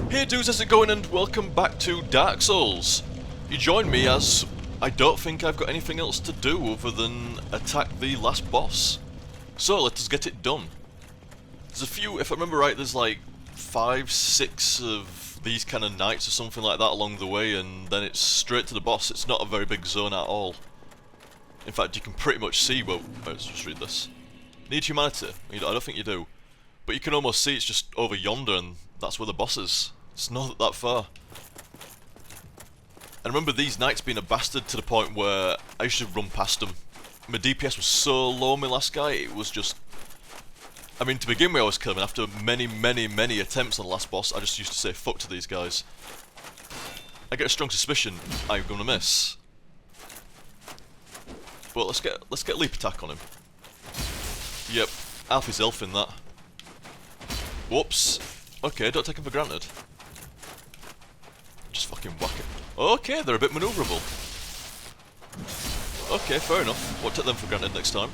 Hey dudes, how's it going, and welcome back to Dark Souls. You join me as I don't think I've got anything else to do other than attack the last boss. So let us get it done. There's a few, if I remember right, there's like 5, 6 of these kind of knights or something like that along the way, and then it's straight to the boss. It's not a very big zone at all. In fact, you can pretty much see, well, let's just read this. Need humanity? I don't think you do. But you can almost see it's just over yonder, and that's where the boss is. It's not that far. And remember these knights being a bastard to the point where I used to run past them. My DPS was so low on my last guy, it was just... I mean, to begin with I was killing, after many attempts on the last boss, I just used to say fuck to these guys. I get a strong suspicion I'm gonna miss. But let's get leap attack on him. Yep, Alfie's elf in that. Whoops. Okay, don't take him for granted. Just fucking whack it. Okay, they're a bit manoeuvrable. Okay, fair enough. Won't take them for granted next time.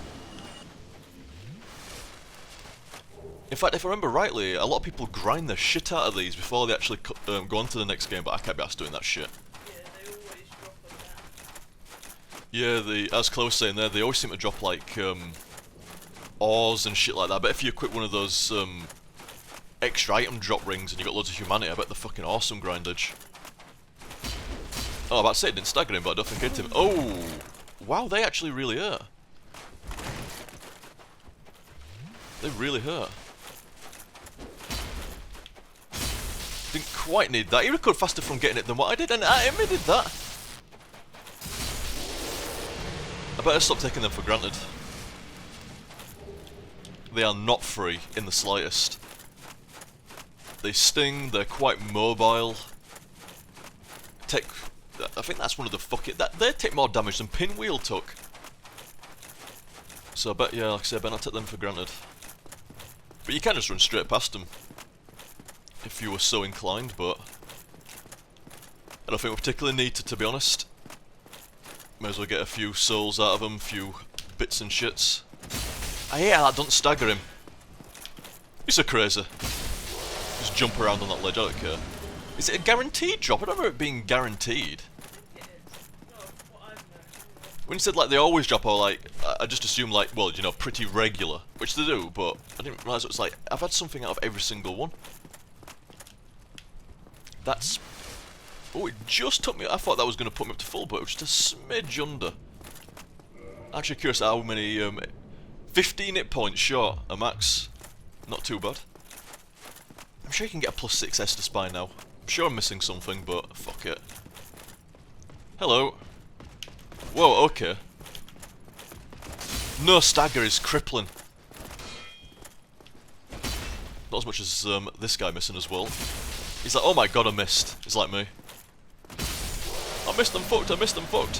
In fact, if I remember rightly, a lot of people grind the shit out of these before they actually go on to the next game, but I can't be asked doing that shit. Yeah, as Chloe was saying there, they always seem to drop like ores and shit like that. But if you equip one of those extra item drop rings and you got loads of humanity, I bet they're fucking awesome grindage. Oh, I was about to say it didn't stagger him, but I don't think it hit him. Oh! Wow, they actually really hurt. They really hurt. Didn't quite need that. He recovered faster from getting it than what I did, and I admitted that. I better stop taking them for granted. They are not free in the slightest. They sting, they're quite mobile. I think that's one of the fucking... They take more damage than Pinwheel took. So I bet, yeah, like I said, I better not take them for granted. But you can just run straight past them. If you were so inclined, but... I don't think we particularly need to be honest. May as well get a few souls out of them, a few bits and shits. I hate how that doesn't stagger him. He's so crazy. Just jump around on that ledge, I don't care. Is it a guaranteed drop? I don't remember it being guaranteed. When you said like they always drop, or like, I just assumed like, well, you know, pretty regular. Which they do, but I didn't realise it was like, I've had something out of every single one. That's... Oh, it just took me... I thought that was going to put me up to full, but it was just a smidge under. Actually curious how many... 15 hit points short a max. Not too bad. I'm sure you can get a +6 Estus by now. I'm sure I'm missing something, but fuck it. Hello. Whoa, okay. No stagger is crippling. Not as much as this guy missing as well. He's like, oh my god, I missed. He's like me. I missed them fucked, I missed them fucked.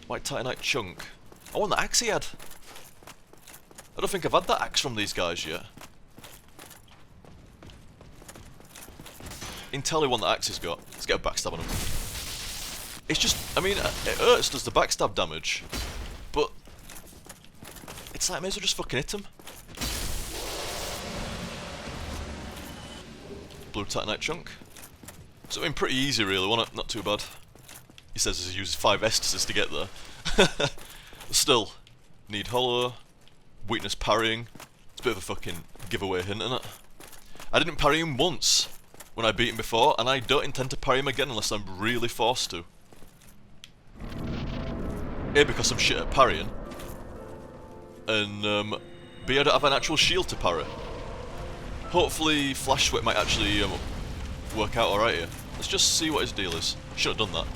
White Titanite chunk. I want the axe he had. I don't think I've had that axe from these guys yet. Entirely one that axe has got. Let's get a backstab on him. It's just, I mean, it hurts, does the backstab damage. But it's like I may as well just fucking hit him. Blue Titanite chunk. So I mean, pretty easy really, wasn't it? Not too bad. He says he uses 5 Estuses to get there. Still, need hollow, weakness parrying. It's a bit of a fucking giveaway hint, isn't it? I didn't parry him once when I beat him before, and I don't intend to parry him again unless I'm really forced to. A, because I'm shit at parrying, and B, I don't have an actual shield to parry. Hopefully Flash Sweat might actually work out alright here. Let's just see what his deal is. Should have done that.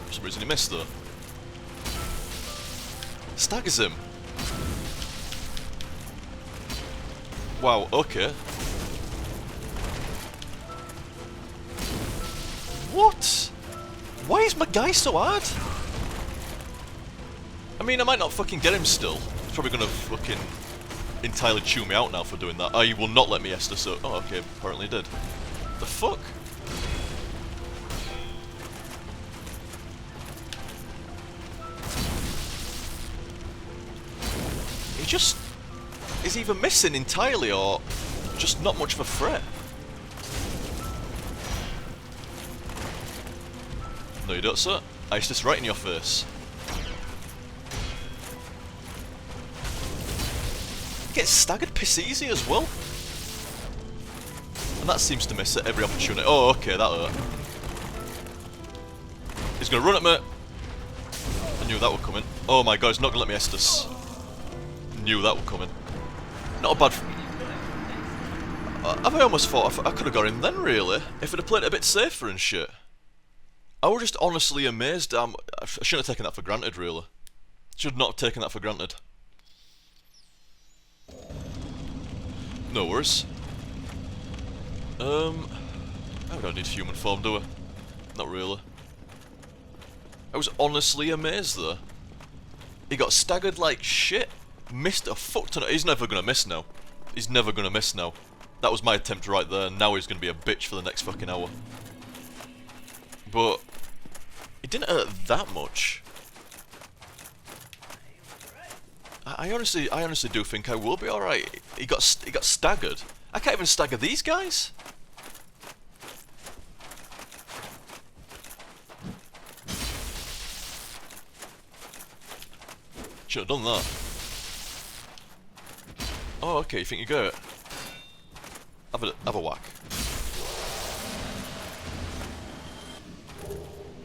For some reason he missed though. Staggers him. Wow, okay. What? Why is my guy so hard? I mean, I might not fucking get him still. He's probably gonna fucking entirely chew me out now for doing that. Oh, he will not let me Esther, so... Oh, okay, apparently he did. The fuck? He just... is either missing entirely or just not much of a threat. No you don't, sir. Ice this right in your face. Get staggered piss easy as well. And that seems to miss at every opportunity. Oh, okay, that hurt. He's gonna run at me. I knew that would come in. Oh my god, he's not gonna let me Estus. Knew that would come in. Not a bad... Have I almost thought I could have got him then, really? If I'd have played it a bit safer and shit. I was just honestly amazed. I shouldn't have taken that for granted, really. Should not have taken that for granted. No worries. I don't need human form, do I? Not really. I was honestly amazed, though. He got staggered like shit. Missed a fuck ton of... He's never gonna miss now. He's never gonna miss now. That was my attempt right there, and now he's gonna be a bitch for the next fucking hour. But... it didn't hurt that much. I honestly do think I will be alright. He got staggered. I can't even stagger these guys. Should have done that. Oh, okay. You think you got it? Have a whack.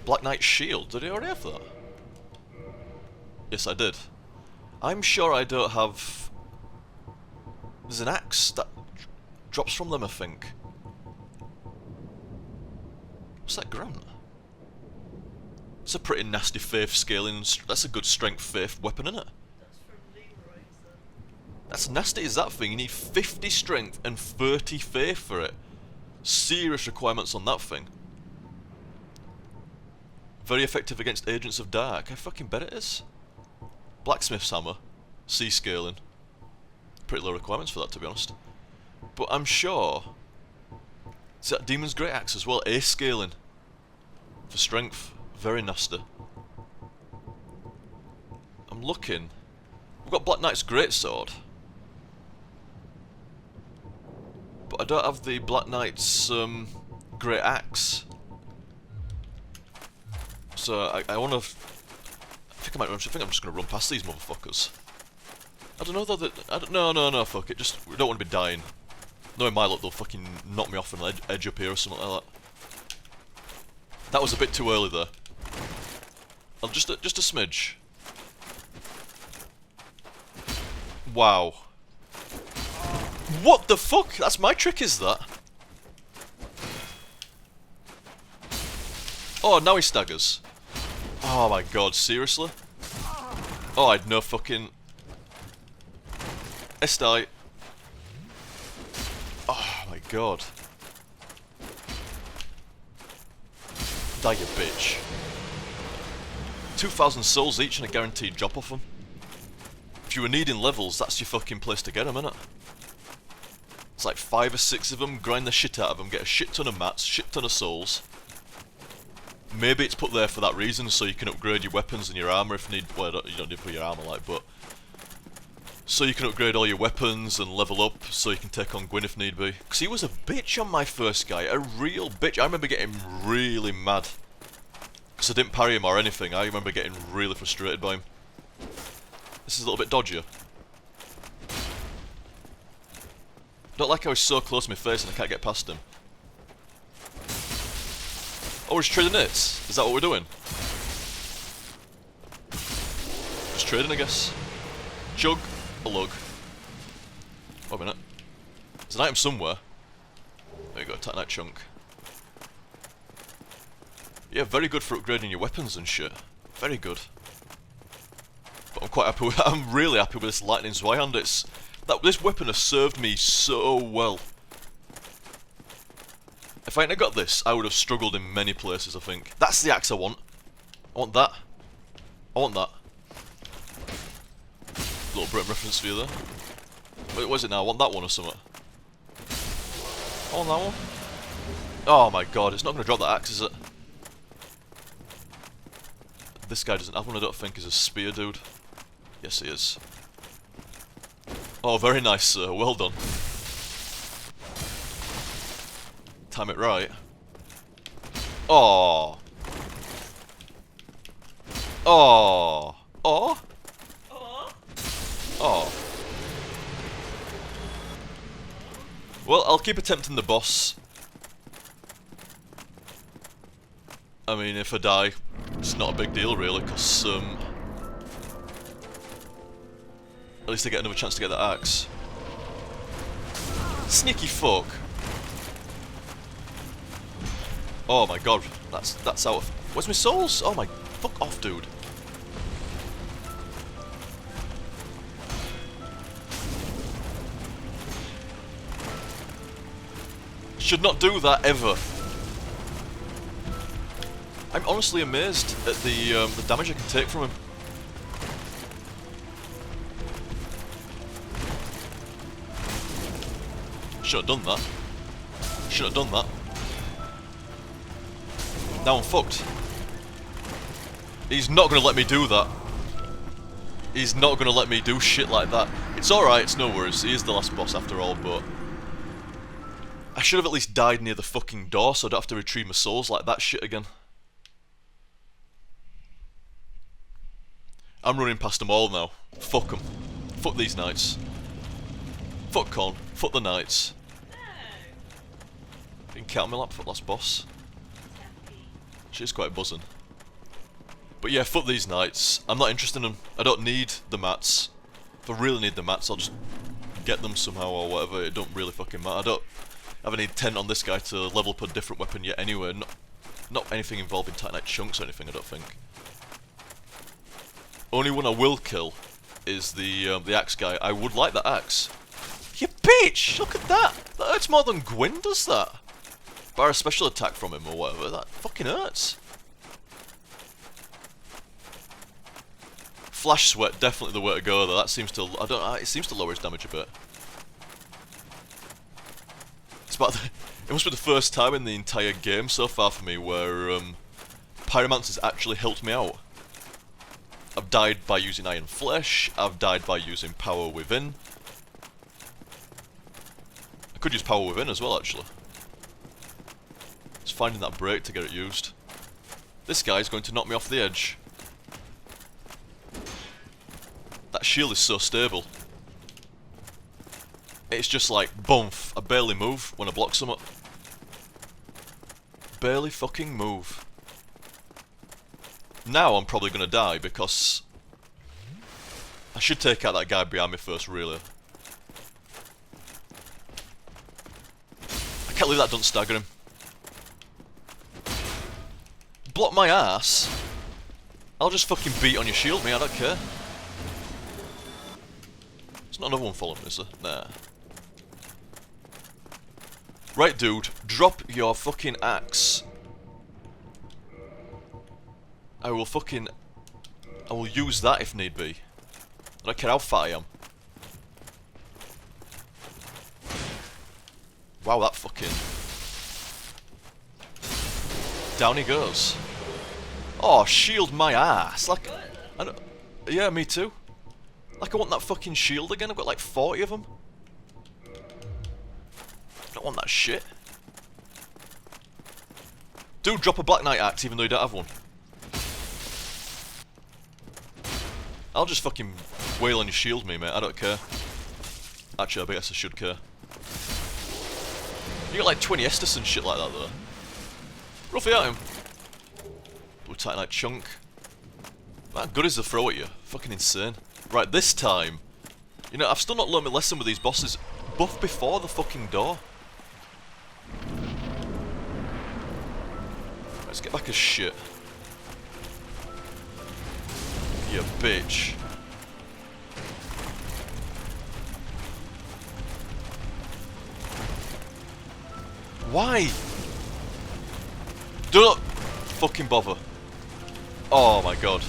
Black Knight's shield. Did he already have that? Yes, I did. I'm sure I don't have... There's an axe that drops from them, I think. What's that grant? It's a pretty nasty faith scaling... That's a good strength faith weapon, isn't it? That's nasty as that thing. You need 50 strength and 30 faith for it. Serious requirements on that thing. Very effective against Agents of Dark. I fucking bet it is. Blacksmith's hammer. C scaling. Pretty low requirements for that, to be honest. But I'm sure... It's that Demon's Great Axe as well. A scaling. For strength. Very nasty. I'm looking. We've got Black Knight's Greatsword. But I don't have the Black Knight's Great Axe. So I want to... I think I'm just going to run past these motherfuckers. I don't know though that... No, fuck it. Just, we don't want to be dying. Knowing my luck, they'll fucking knock me off an edge up here or something like that. That was a bit too early there. Just a smidge. Wow. What the fuck? That's my trick, is that? Oh, now he staggers. Oh my god, seriously? Oh, I had no fucking... Estai. Oh my god. Die, you bitch. 2,000 souls each and a guaranteed drop off them. If you were needing levels, that's your fucking place to get them, innit? It's like 5 or 6 of them, grind the shit out of them, get a shit ton of mats, shit ton of souls. Maybe it's put there for that reason, so you can upgrade your weapons and your armour if need... Well, you don't need to put your armour like, but... So you can upgrade all your weapons and level up, so you can take on Gwyn if need be. Because he was a bitch on my first guy, a real bitch. I remember getting really mad. Because I didn't parry him or anything, I remember getting really frustrated by him. This is a little bit dodgier. Not like I was so close to my face and I can't get past him. Oh, we're just trading hits? Is that what we're doing? Just trading, I guess. Chug. A lug. Wait a minute. There's an item somewhere. There you go, Titanite chunk. Yeah, very good for upgrading your weapons and shit. Very good. But I'm quite happy with... I'm really happy with this Lightning Zweihander. This weapon has served me so well. If I hadn't got this, I would have struggled in many places, I think. That's the axe I want. I want that. I want that. Little Britain reference for you there. Wait, what is it now? I want that one or something. I want that one. Oh my god, it's not going to drop that axe, is it? This guy doesn't have one, I don't think. He's a spear dude. Yes, he is. Oh, very nice, sir. Well done. time it right. Oh. Oh. Oh. Oh. Well, I'll keep attempting the boss. I mean, if I die, it's not a big deal really, because at least I get another chance to get that axe. Sneaky fuck. Oh my god, that's out of... Where's my souls? Oh my... Fuck off, dude. Should not do that ever. I'm honestly amazed at the damage I can take from him. Should have done that. Should have done that. Now I'm fucked. He's not gonna let me do that. He's not gonna let me do shit like that. It's alright, it's no worries. He is the last boss after all, but... I should have at least died near the fucking door so I don't have to retrieve my souls like that shit again. I'm running past them all now. Fuck them. Fuck these knights. Fuck Con. Fuck the knights. You can count me lap for last boss. She's quite buzzing. But yeah, fuck these knights. I'm not interested in them. I don't need the mats. If I really need the mats, I'll just get them somehow or whatever. It don't really fucking matter. I don't have any intent on this guy to level up a different weapon yet anyway. Not anything involving Titanite chunks or anything, I don't think. Only one I will kill is the axe guy. I would like that axe. You bitch! Look at that! That hurts more than Gwyn does that. Bar a special attack from him or whatever. That fucking hurts. Flash sweat, definitely the way to go though. That seems to, it seems to lower his damage a bit. It's about it must be the first time in the entire game so far for me where Pyromancer's actually helped me out. I've died by using Iron Flesh, I've died by using Power Within. I could use Power Within as well actually. It's finding that break to get it used. This guy's going to knock me off the edge. That shield is so stable. It's just like, bumf, I barely move when I block something. Barely fucking move. Now I'm probably gonna die because I should take out that guy behind me first, really. I can't believe that doesn't stagger him. Block my ass. I'll just fucking beat on your shield, me, I don't care. There's not another one following me, is there? Nah. Right, dude, drop your fucking axe. I will use that if need be. I don't care how fat I am. Wow, that fucking... Down he goes. Oh, shield my ass. Like, I don't... Yeah, me too. Like, I want that fucking shield again. I've got like 40 of them. I don't want that shit. Dude, drop a Black Knight axe even though you don't have one. I'll just fucking wail on your shield, me, mate. I don't care. Actually, I guess I should care. You got like 20 Estus and shit like that, though. Roughly at him. Blue Titanite chunk. Man, good as the throw at you. Fucking insane. Right, this time. You know, I've still not learned my lesson with these bosses. Buff before the fucking door. Let's get back as shit. You bitch. Why? Do not fucking bother. Oh my god.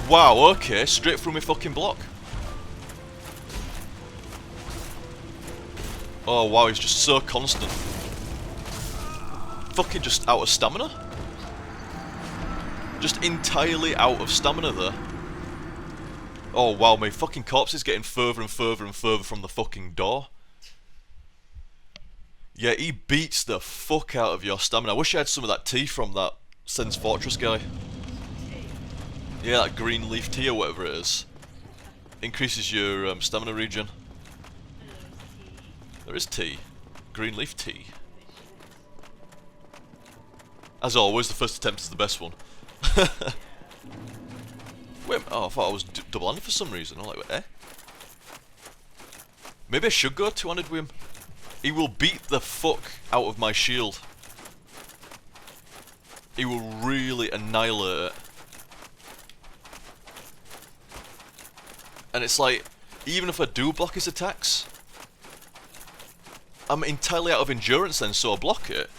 Wow, okay, straight through my fucking block. Oh wow, he's just so constant. Fucking just out of stamina. Just entirely out of stamina there. Oh wow, my fucking corpse is getting further and further and further from the fucking door. Yeah, he beats the fuck out of your stamina. I wish I had some of that tea from that Sen's Fortress guy. Yeah, that green leaf tea or whatever it is. Increases your stamina regen. There is tea. Green leaf tea. As always, the first attempt is the best one. Wait, oh, I thought I was double-handed for some reason. I'm like, eh? Maybe I should go two-handed with him. He will beat the fuck out of my shield. He will really annihilate it. And it's like, even if I do block his attacks, I'm entirely out of endurance then, so I block it.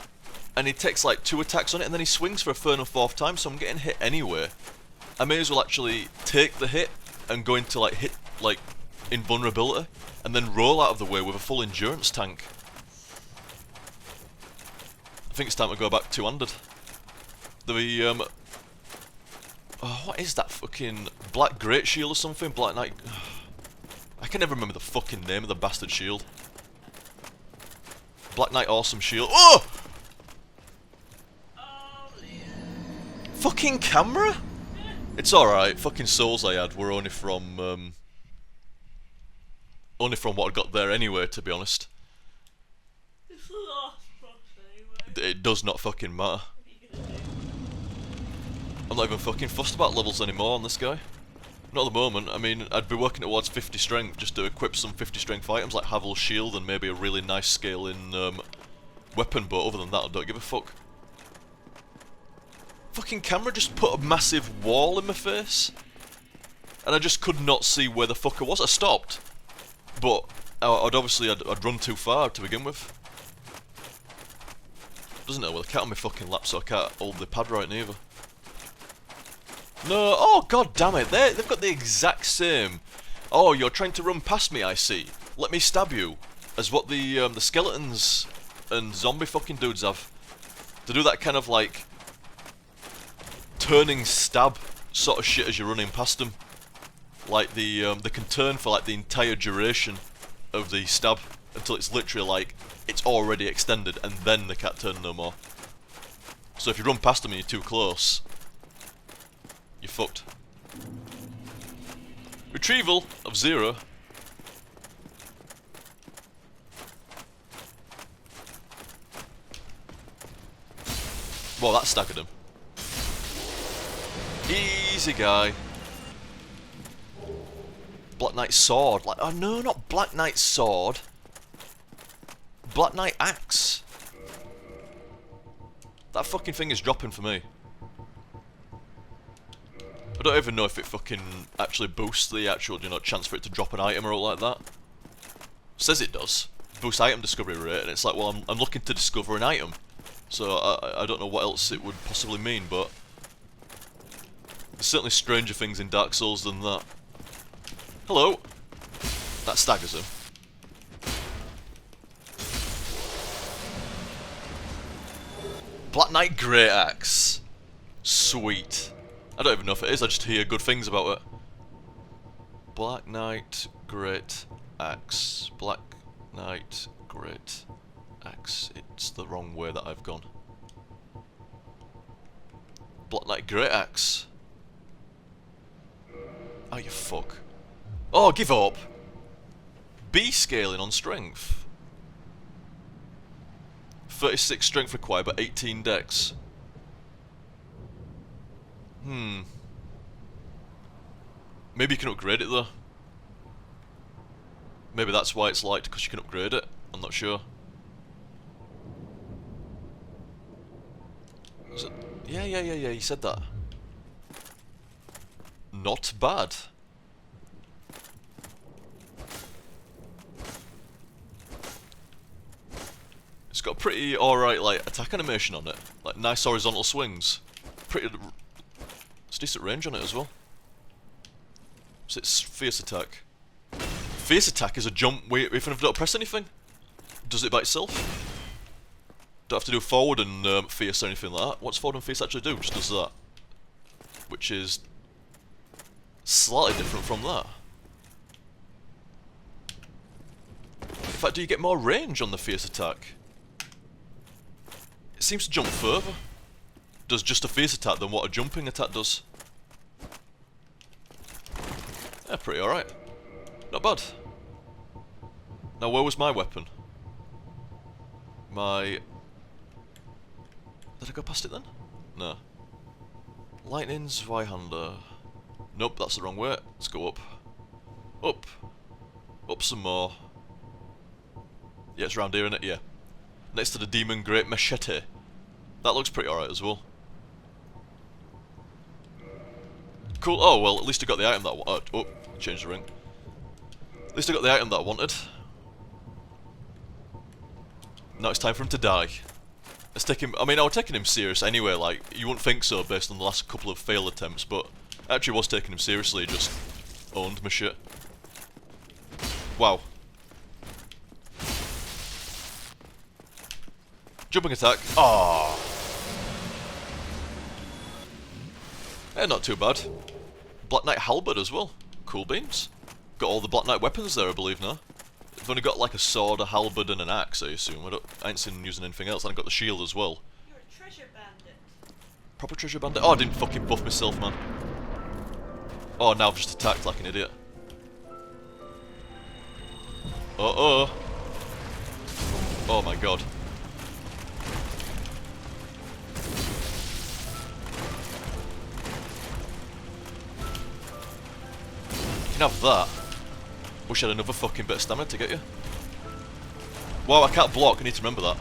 And he takes like 2 attacks on it, and then he swings for a 3rd and 4th time, so I'm getting hit anyway. I may as well actually take the hit and go into like hit, like, invulnerability, and then roll out of the way with a full endurance tank. I think it's time to go back two-handed. Oh, what is that fucking Black Great Shield or something? Black Knight. I can never remember the fucking name of the bastard shield. Black Knight Awesome Shield. Oh! Fucking camera? It's alright. Fucking souls I had were only from what I got there anyway, to be honest. It's the last boss anyway. It does not fucking matter. I'm not even fucking fussed about levels anymore on this guy. Not at the moment. I mean, I'd be working towards 50 strength just to equip some 50 strength items like Havel's shield and maybe a really nice scaling weapon, but other than that I don't give a fuck. Fucking camera just put a massive wall in my face. And I just could not see where the fuck I was. I stopped. But I'd run too far to begin with. Doesn't know, with a cat on my fucking lap, so I can't hold the pad right neither. No, oh god damn it, they've got the exact same. Oh, you're trying to run past me, I see. Let me stab you. As what the skeletons and zombie fucking dudes have. To do that kind of like turning stab sort of shit as you're running past them. Like they can turn for like the entire duration of the stab until it's literally like it's already extended, and then they can't turn no more. So if you run past them and you're too close, you're fucked. Retrieval of 0. Well, that staggered him. Easy guy. Black Knight Sword. Like, oh no, not Black Knight Sword. Black Knight Axe. That fucking thing is dropping for me. I don't even know if it fucking actually boosts the actual, you know, chance for it to drop an item or all like that. Says it does. Boosts item discovery rate, and it's like, well, I'm looking to discover an item. So I don't know what else it would possibly mean, but there's certainly stranger things in Dark Souls than that. Hello. That staggers him. Black Knight Great Axe. Sweet. I don't even know if it is, I just hear good things about it. Black Knight Great Axe. Black Knight Great Axe. It's the wrong way that I've gone. Black Knight Great Axe. Oh, you fuck. Oh, give up! B scaling on strength. 36 strength required, but 18 dex. Maybe you can upgrade it though. Maybe that's why it's liked, because you can upgrade it. I'm not sure. Is it? Yeah, you said that. Not bad. It's got a pretty alright like attack animation on it. Like nice horizontal swings. It's decent range on it as well. So it's fierce attack. Fierce attack is a jump where if I don't press anything, does it by itself. Don't have to do forward and fierce or anything like that. What's forward and fierce actually do? Just does that. Which is slightly different from that. In fact, do you get more range on the fierce attack? It seems to jump further. Does just a fierce attack than what a jumping attack does. Yeah, pretty alright. Not bad. Now, where was my weapon? Did I go past it then? No. Lightning Zweihander. Nope, that's the wrong way. Let's go up. Up. Up some more. Yeah, it's round here, isn't it? Yeah. Next to the Demon Great Machete. That looks pretty alright as well. Cool. Oh, well, at least I got the item that I wanted. Oh, change the ring. At least I got the item that I wanted. Now it's time for him to die. Let's take him. I mean, I was taking him serious anyway, like, you wouldn't think so based on the last couple of failed attempts, but I actually was taking him seriously, just owned my shit. Wow. Jumping attack. Ah. Yeah, not too bad. Black Knight Halberd as well. Cool beans. Got all the Black Knight weapons there, I believe, now. I've only got like a sword, a halberd, and an axe, I assume. I ain't seen him using anything else, and I've got the shield as well. You're a treasure bandit. Proper treasure bandit? Oh, I didn't fucking buff myself, man. Oh, now I've just attacked like an idiot. Uh-oh. Oh my god. You can have that. Wish I had another fucking bit of stamina to get you. Wow, I can't block, I need to remember that.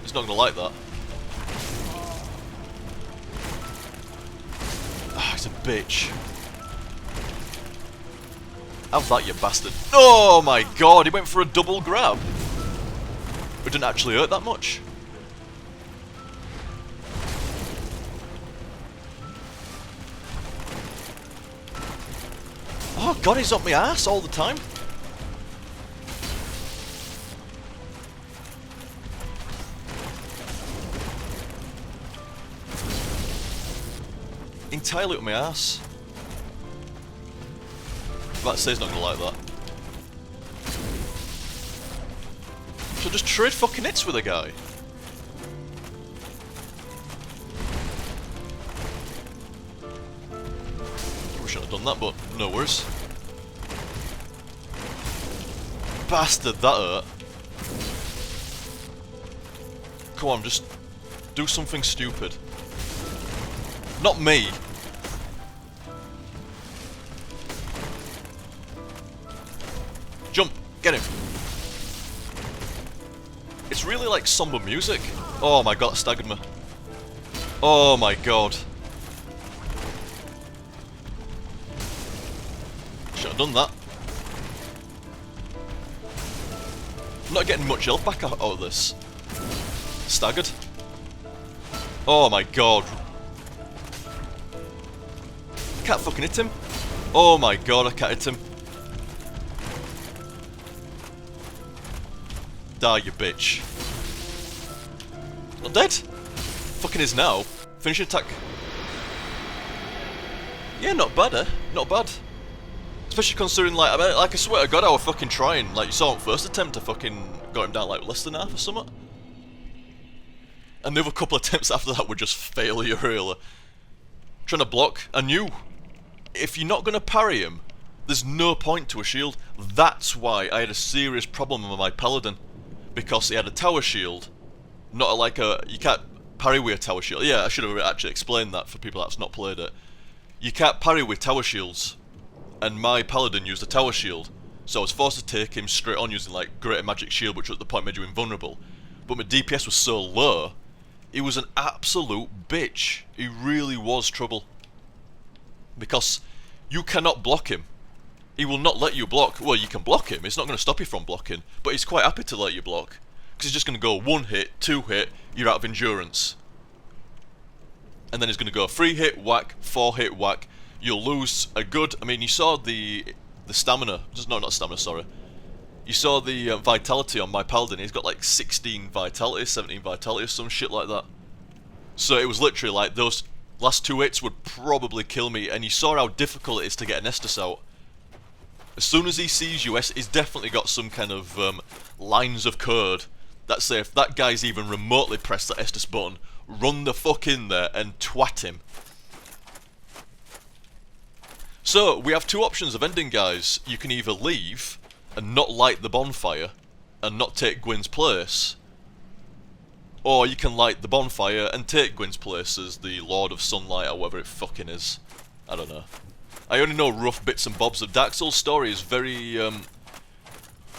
He's not gonna like that. Ah, he's a bitch. Have that, you bastard. Oh my god, he went for a double grab. It didn't actually hurt that much. Oh god, he's up my ass all the time. Entirely up my ass. That says not gonna like that. So just trade fucking hits with a guy. We shouldn't have done that, but no worries. Bastard, that hurt. Come on, just do something stupid. Not me. Jump, get him. It's really like somber music. Oh my god, that staggered me. Oh my god. Should have done that. I'm not getting much health back out of this. Staggered. Oh my god. Can't fucking hit him. Oh my god, I can't hit him. Die, you bitch. Not dead. Fucking is now. Finish attack. Yeah, not bad, eh? Not bad. Especially considering, like, I mean, like, I swear to god, I was fucking trying. Like, you saw on first attempt, I fucking got him down, like, less than half or something. And the other couple attempts after that were just failure, really. Trying to block. I knew. If you're not going to parry him, there's no point to a shield. That's why I had a serious problem with my paladin. Because he had a tower shield. Not like a... You can't parry with a tower shield. Yeah, I should have actually explained that for people that's not played it. You can't parry with tower shields. And my paladin used a tower shield. So I was forced to take him straight on using like Greater Magic Shield, which at the point made you invulnerable. But my DPS was so low, he was an absolute bitch. He really was trouble. Because you cannot block him. He will not let you block. Well, you can block him. It's not going to stop you from blocking. But he's quite happy to let you block. Because he's just going to go 1 hit, 2 hit, you're out of endurance. And then he's going to go 3 hit, whack, 4 hit, whack. You'll lose a good... I mean, you saw the stamina. No, not stamina, sorry. You saw the vitality on my paladin. He's got like 16 vitality, 17 vitality, or some shit like that. So it was literally like those last 2 hits would probably kill me, and you saw how difficult it is to get an Estus out. As soon as he sees you, he's definitely got some kind of lines of code that say if that guy's even remotely pressed that Estus button, run the fuck in there and twat him. So, we have 2 options of ending, guys. You can either leave and not light the bonfire and not take Gwyn's place, or you can light the bonfire and take Gwyn's place as the Lord of Sunlight, or whatever it fucking is. I don't know. I only know rough bits and bobs. The Dark Souls story is very,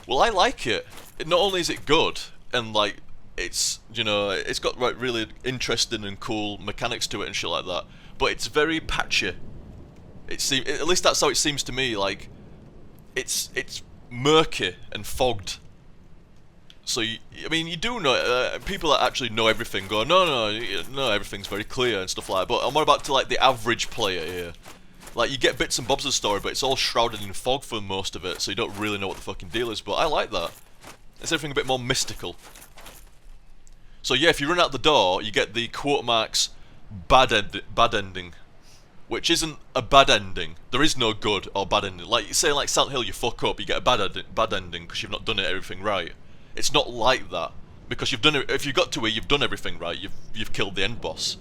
well, I like it. Not only is it good, and like, it's, you know, it's got like really interesting and cool mechanics to it and shit like that, but it's very patchy. At least that's how it seems to me. Like, it's murky and fogged. So I mean, you do know people that actually know everything go, no, everything's very clear and stuff like that. But I'm more about to like the average player here. Like, you get bits and bobs of the story, but it's all shrouded in fog for most of it, so you don't really know what the fucking deal is. But I like that. It's everything a bit more mystical. So yeah, if you run out the door, you get the quote marks bad ending. Which isn't a bad ending. There is no good or bad ending. Like, you say like Silent Hill, you fuck up, you get a bad ending because you've not done everything right. It's not like that, because you've done it. If you got to it, you've done everything right. You've killed the end boss.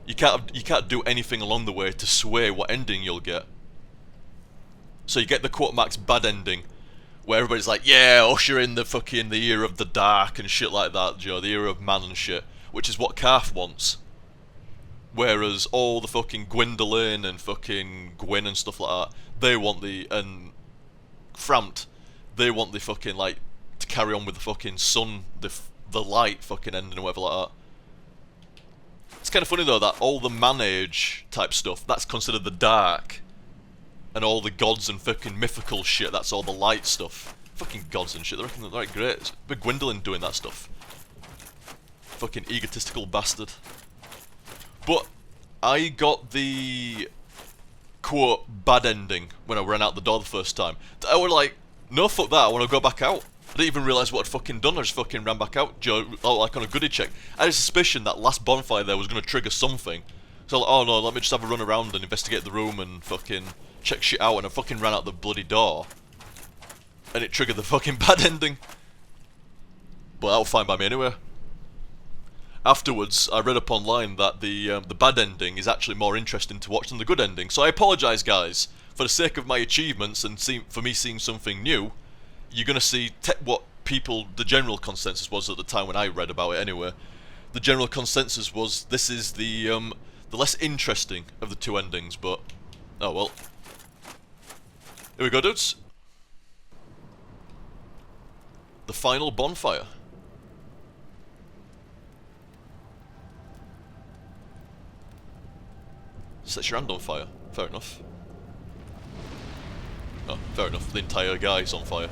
You can't do anything along the way to sway what ending you'll get. So you get the quote marks bad ending, where everybody's like, yeah, usher in the fucking the era of the dark and shit like that, you know, the era of man and shit, which is what Karth wants. Whereas all the fucking Gwendolyn and fucking Gwyn and stuff like that, they want and Framt, they want the fucking, like, to carry on with the fucking sun, the light fucking ending or whatever like that. It's kind of funny though that all the man age type stuff, that's considered the dark. And all the gods and fucking mythical shit, that's all the light stuff. Fucking gods and shit, they reckon they're like great. It's big Gwendolyn doing that stuff. Fucking egotistical bastard. But I got the quote bad ending when I ran out the door the first time. I was like, no, fuck that, I want to go back out. I didn't even realise what I'd fucking done, I just fucking ran back out, like on a goodie check. I had a suspicion that last bonfire there was going to trigger something. So like, oh no, let me just have a run around and investigate the room and fucking check shit out, and I fucking ran out the bloody door. And it triggered the fucking bad ending. But that was fine by me anyway. Afterwards, I read up online that the bad ending is actually more interesting to watch than the good ending. So I apologise, guys, for the sake of my achievements and for me seeing something new. You're gonna see what the general consensus was at the time when I read about it. Anyway, the general consensus was this is the less interesting of the 2 endings. But oh well. Here we go, dudes. The final bonfire. Sets your hand on fire. Fair enough. Oh, fair enough. The entire guy's on fire.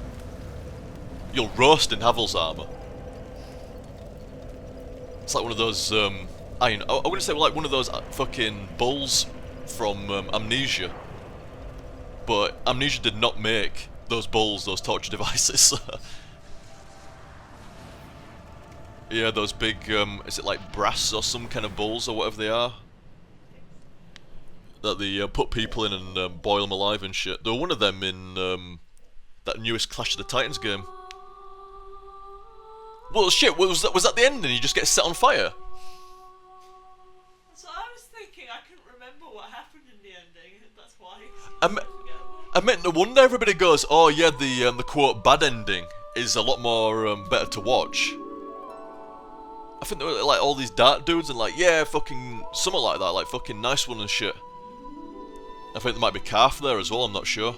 You'll roast in Havel's armor. It's like one of those I wouldn't say like one of those fucking bulls from Amnesia. But Amnesia did not make those bulls, those torture devices. Yeah, those big, is it like brass or some kind of bulls or whatever they are? That they put people in and boil them alive and shit. There were one of them in that newest Clash of the Titans game. Well, shit, was that the ending? You just get set on fire? That's what I was thinking. I couldn't remember what happened in the ending. That's why. I meant no wonder everybody goes, oh yeah, the quote bad ending is a lot more better to watch. I think there were like all these dark dudes and like, yeah, fucking something like that, like fucking nice one and shit. I think there might be Karth there as well, I'm not sure.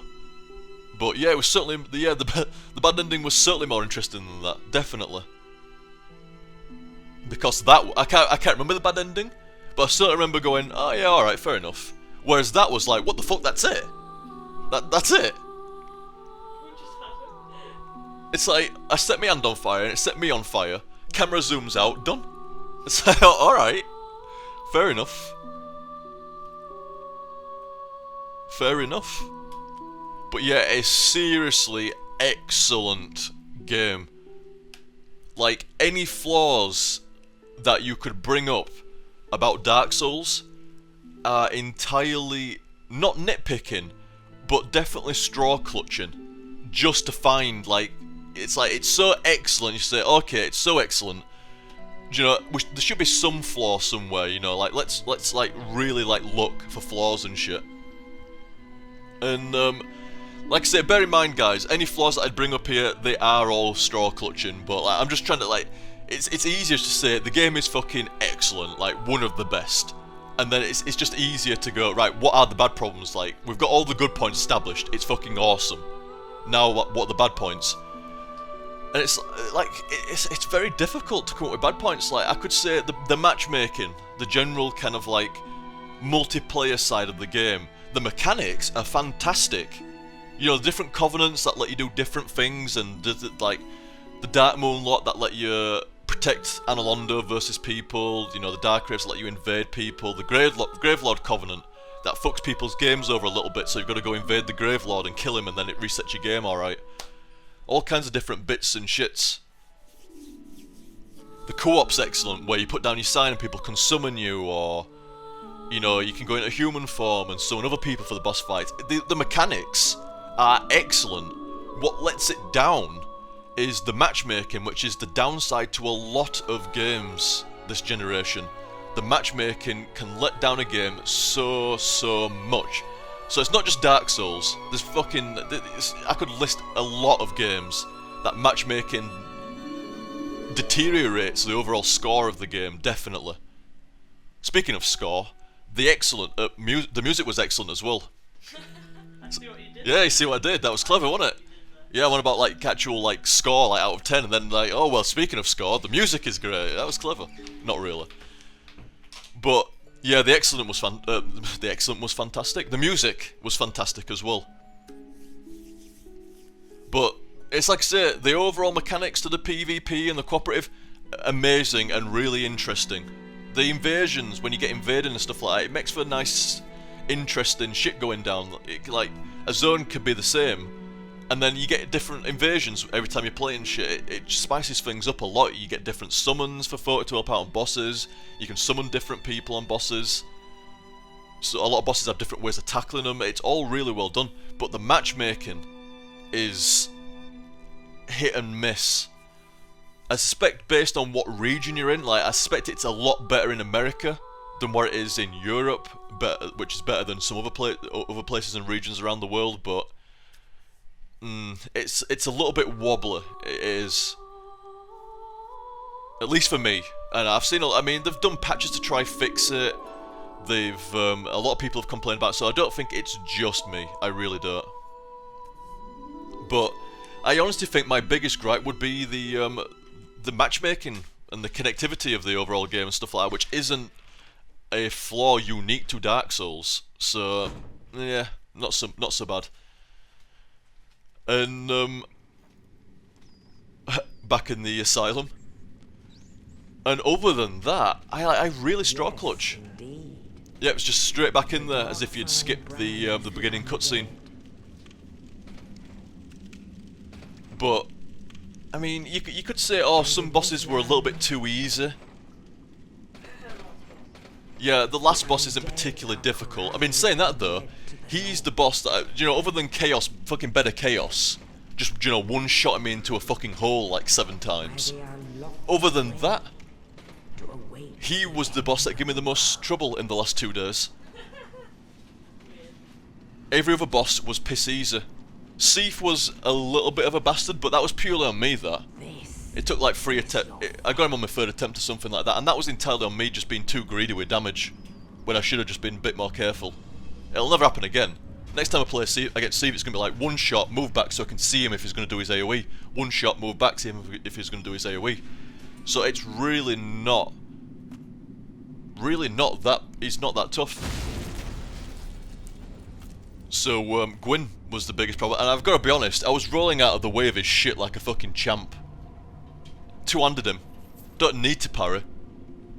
But yeah, it was certainly, the bad ending was certainly more interesting than that, definitely. Because that, I can't remember the bad ending, but I certainly remember going, oh yeah, alright, fair enough. Whereas that was like, what the fuck, that's it? That's it? It's like, I set my hand on fire, and it set me on fire, camera zooms out, done. It's like, alright, fair enough. Fair enough. But yeah, it's seriously excellent game. Like, any flaws that you could bring up about Dark Souls are entirely, not nitpicking, but definitely straw clutching, just to find, like, it's so excellent, you say, okay, it's so excellent, you know, there should be some flaw somewhere, you know, like, let's like, really, like, look for flaws and shit. And, like I say, bear in mind, guys, any flaws that I'd bring up here, they are all straw clutching, but, like, I'm just trying to, like, it's easier to say, the game is fucking excellent, like, one of the best. And then it's just easier to go, right, what are the bad problems? Like, we've got all the good points established, it's fucking awesome. Now, what are the bad points? And it's, like, it's very difficult to come up with bad points. Like, I could say the matchmaking, the general kind of, like, multiplayer side of the game, the mechanics are fantastic. You know, the different covenants that let you do different things, and, like, the Dark Moon lot that let you protect Analondo versus people, you know, the Dark Raves let you invade people, the Gravelord Covenant that fucks people's games over a little bit, so you've got to go invade the Gravelord and kill him and then it resets your game, alright. All kinds of different bits and shits. The co-op's excellent, where you put down your sign and people can summon you, or, you know, you can go into human form and summon other people for the boss fights. The mechanics are excellent. What lets it down is the matchmaking, which is the downside to a lot of games this generation. The matchmaking can let down a game so much. So it's not just Dark Souls, there's fucking, I could list a lot of games that matchmaking deteriorates the overall score of the game, definitely. Speaking of score, the music was excellent as well. I see what you did. Yeah, you see what I did, that was clever, wasn't it? Yeah, one about, like, actual, like, score, like, out of 10, and then, like, oh, well, speaking of score, the music is great. That was clever. Not really. But, yeah, the excellent was fantastic. The music was fantastic as well. But, it's like I say, the overall mechanics to the PvP and the cooperative, amazing and really interesting. The invasions, when you get invaded and stuff like that, it makes for nice, interesting shit going down. Like, a zone could be the same, and then you get different invasions every time you're playing shit. It spices things up a lot. You get different summons for folk to help out on bosses. You can summon different people on bosses. So a lot of bosses have different ways of tackling them. It's all really well done. But the matchmaking is hit and miss. I suspect based on what region you're in, like, I suspect it's a lot better in America than what it is in Europe, which is better than some other places and regions around the world, but it's a little bit wobbly. It is, at least for me. And I've seen, I mean, they've done patches to try fix it. They've a lot of people have complained about it, so I don't think it's just me. I really don't. But I honestly think my biggest gripe would be the matchmaking and the connectivity of the overall game and stuff like that, which isn't a flaw unique to Dark Souls. So yeah, not so bad. And back in the asylum. And other than that, I really straw clutch. Yeah, it was just straight back in there, as if you'd skipped the beginning cutscene. But I mean, you could say, oh, some bosses were a little bit too easy. Yeah, the last boss isn't particularly difficult. I mean, saying that though, he's the boss that, you know, other than Chaos, fucking better Chaos, just, you know, one-shot me into a fucking hole like 7 times. Other than that, he was the boss that gave me the most trouble in the last 2 days. Every other boss was piss easy. Seath was a little bit of a bastard, but that was purely on me, that. It took like 3 attempts. I got him on my 3rd attempt or something like that, and that was entirely on me just being too greedy with damage, when I should have just been a bit more careful. It'll never happen again. Next time I play Seath, it's going to be like one shot, move back so I can see him if he's going to do his AoE. One shot, move back, see him if he's going to do his AoE. So it's really not that, he's not that tough. So Gwyn was the biggest problem, and I've got to be honest, I was rolling out of the way of his shit like a fucking champ. Two-handed him. Don't need to parry.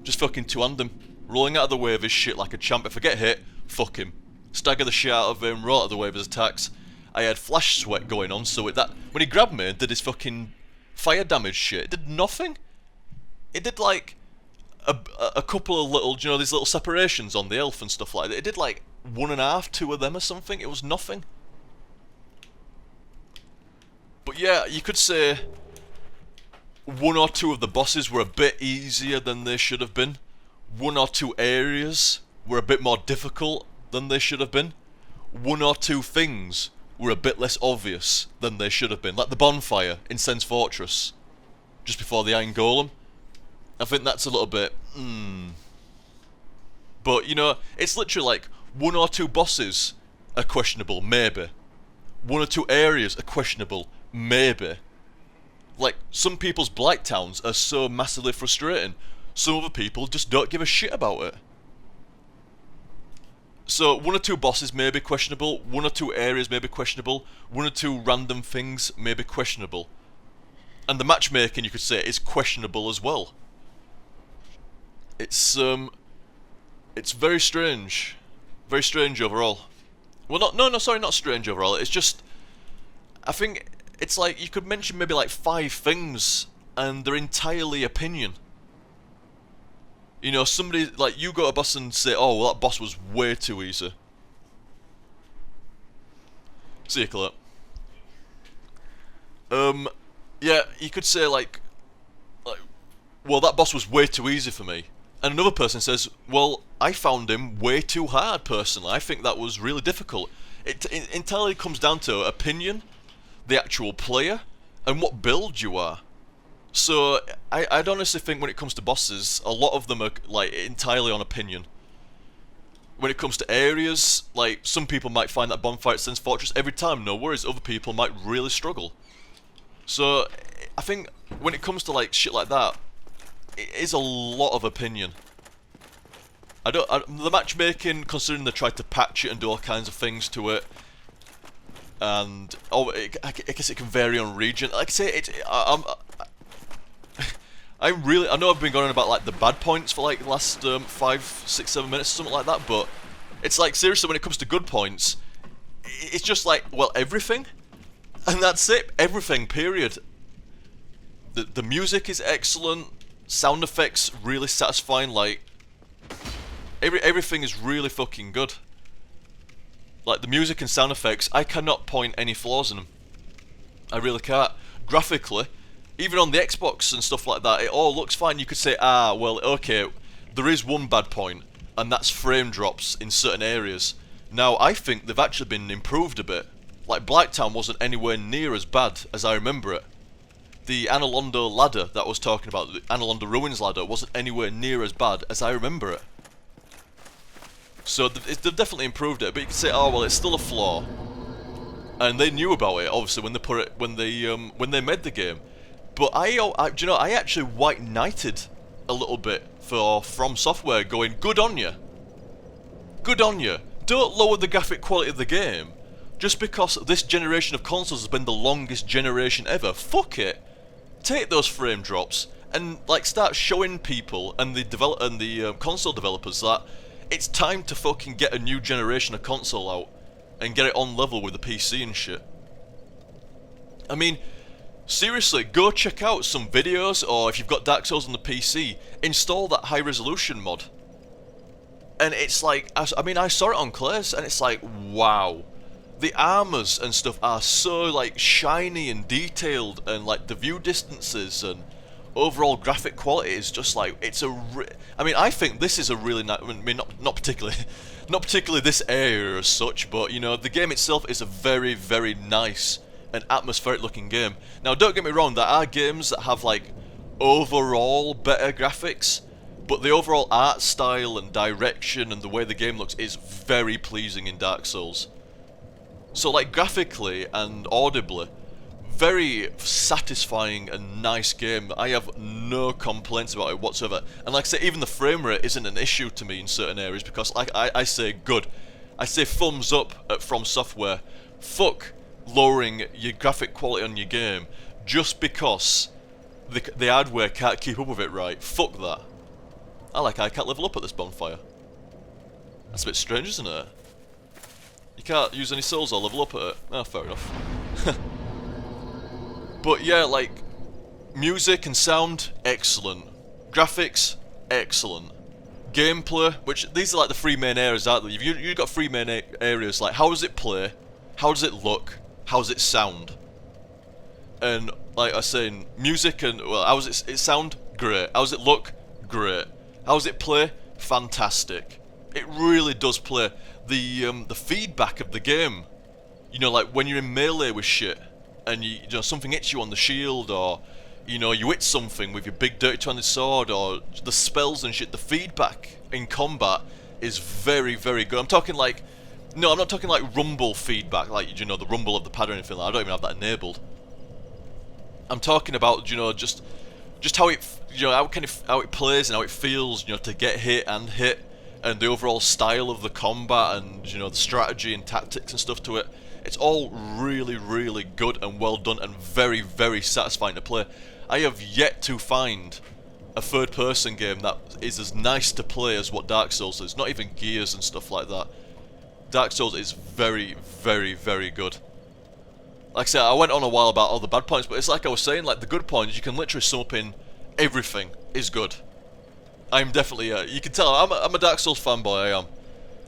Just fucking two-hand him. Rolling out of the way of his shit like a champ. If I get hit, fuck him. Stagger the shit out of him, roll out of the way of his attacks. I had flash sweat going on, so that When he grabbed me and did his fucking fire damage shit, it did nothing. It did like a couple of little, you know, these little separations on the elf and stuff like that. It did like 1.5, 2 of them or something. It was nothing. But yeah, you could say 1 or 2 of the bosses were a bit easier than they should have been. 1 or 2 areas were a bit more difficult than they should have been. 1 or 2 things were a bit less obvious than they should have been. Like the bonfire in Sen's Fortress, just before the Iron Golem. I think that's a little bit, But, you know, it's literally like 1 or 2 bosses are questionable, maybe. 1 or 2 areas are questionable, maybe. Like, some people's blight towns are so massively frustrating. Some other people just don't give a shit about it. So, 1 or 2 bosses may be questionable, 1 or 2 areas may be questionable, 1 or 2 random things may be questionable. And the matchmaking, you could say, is questionable as well. It's very strange. Very strange overall. Well, not strange overall, it's just, I think it's like, you could mention maybe like 5 things, and they're entirely opinion. You know, somebody, like, you go to a boss and say, oh, well, that boss was way too easy. See you, Colette. Yeah, you could say, like, well, that boss was way too easy for me. And another person says, well, I found him way too hard, personally. I think that was really difficult. It entirely comes down to opinion, the actual player, and what build you are. So, I'd honestly think when it comes to bosses, a lot of them are, like, entirely on opinion. When it comes to areas, like, some people might find that bonfire at Sen's Fortress every time, no worries, other people might really struggle. So, I think when it comes to, like, shit like that, it is a lot of opinion. The matchmaking, considering they tried to patch it and do all kinds of things to it, and I guess it can vary on region. Like I say, I know I've been going on about like the bad points for like the last 5, 6, 7 minutes or something like that, but it's like seriously when it comes to good points, it's just like, well, everything, and that's it, everything. Period. The music is excellent. Sound effects really satisfying, like everything is really fucking good. Like the music and sound effects, I cannot point any flaws in them. I really can't. Graphically, even on the Xbox and stuff like that, it all looks fine. You could say, ah, well, okay, there is one bad point, and that's frame drops in certain areas. Now, I think they've actually been improved a bit. Like Blighttown wasn't anywhere near as bad as I remember it. The Analondo ladder that I was talking about, the Analondo Ruins ladder, wasn't anywhere near as bad as I remember it. So they've definitely improved it, but you could say, oh well, it's still a flaw. And they knew about it, obviously, when they made the game. But do you know, I actually white knighted a little bit for From Software, going, good on you. Good on you. Don't lower the graphic quality of the game just because this generation of consoles has been the longest generation ever. Fuck it. Take those frame drops and like start showing people and the console developers that it's time to fucking get a new generation of console out and get it on level with the PC and shit. I mean, seriously, go check out some videos, or if you've got Dark Souls on the PC, install that high resolution mod. And it's like, I mean, I saw it on Claire's and it's like, wow. The armors and stuff are so like shiny and detailed, and like the view distances and overall graphic quality is just like, it's a I mean, I think this is a really nice, I mean, not particularly this area as such, but you know, the game itself is a very, very nice and atmospheric looking game. Now, don't get me wrong, there are games that have like overall better graphics, but the overall art style and direction and the way the game looks is very pleasing in Dark Souls. So like graphically and audibly, very satisfying and nice game. I have no complaints about it whatsoever. And like I say, even the frame rate isn't an issue to me in certain areas, because like I say good. I say thumbs up at From Software. Fuck lowering your graphic quality on your game just because the hardware can't keep up with it right. Fuck that. I can't level up at this bonfire. That's a bit strange, isn't it? You can't use any souls or level up at it. Oh, fair enough. But yeah, like, music and sound, excellent. Graphics, excellent. Gameplay, which these are like the three main areas, aren't they? You've got three main areas, like how does it play, how does it look, how does it sound? And like I was saying, music and, well, how does it sound? Great. How does it look? Great. How does it play? Fantastic. It really does play. The feedback of the game, you know, like when you're in melee with shit, and you know something hits you on the shield, or you know you hit something with your big dirty two-handed sword, or the spells and shit. The feedback in combat is very, very good. I'm talking like, no, I'm not talking like rumble feedback, like you know the rumble of the pad or anything like that. I don't even have that enabled. I'm talking about, you know, just how it, you know, how it plays and how it feels, you know, to get hit, and the overall style of the combat, and you know the strategy and tactics and stuff to it. It's all really, really good and well done, and very, very satisfying to play. I have yet to find a third-person game that is as nice to play as what Dark Souls is. Not even Gears and stuff like that. Dark Souls is very, very, very good. Like I said, I went on a while about all the bad points, but it's like I was saying, like the good points, you can literally sum up in everything is good. I'm definitely, you can tell, I'm a Dark Souls fanboy, I am.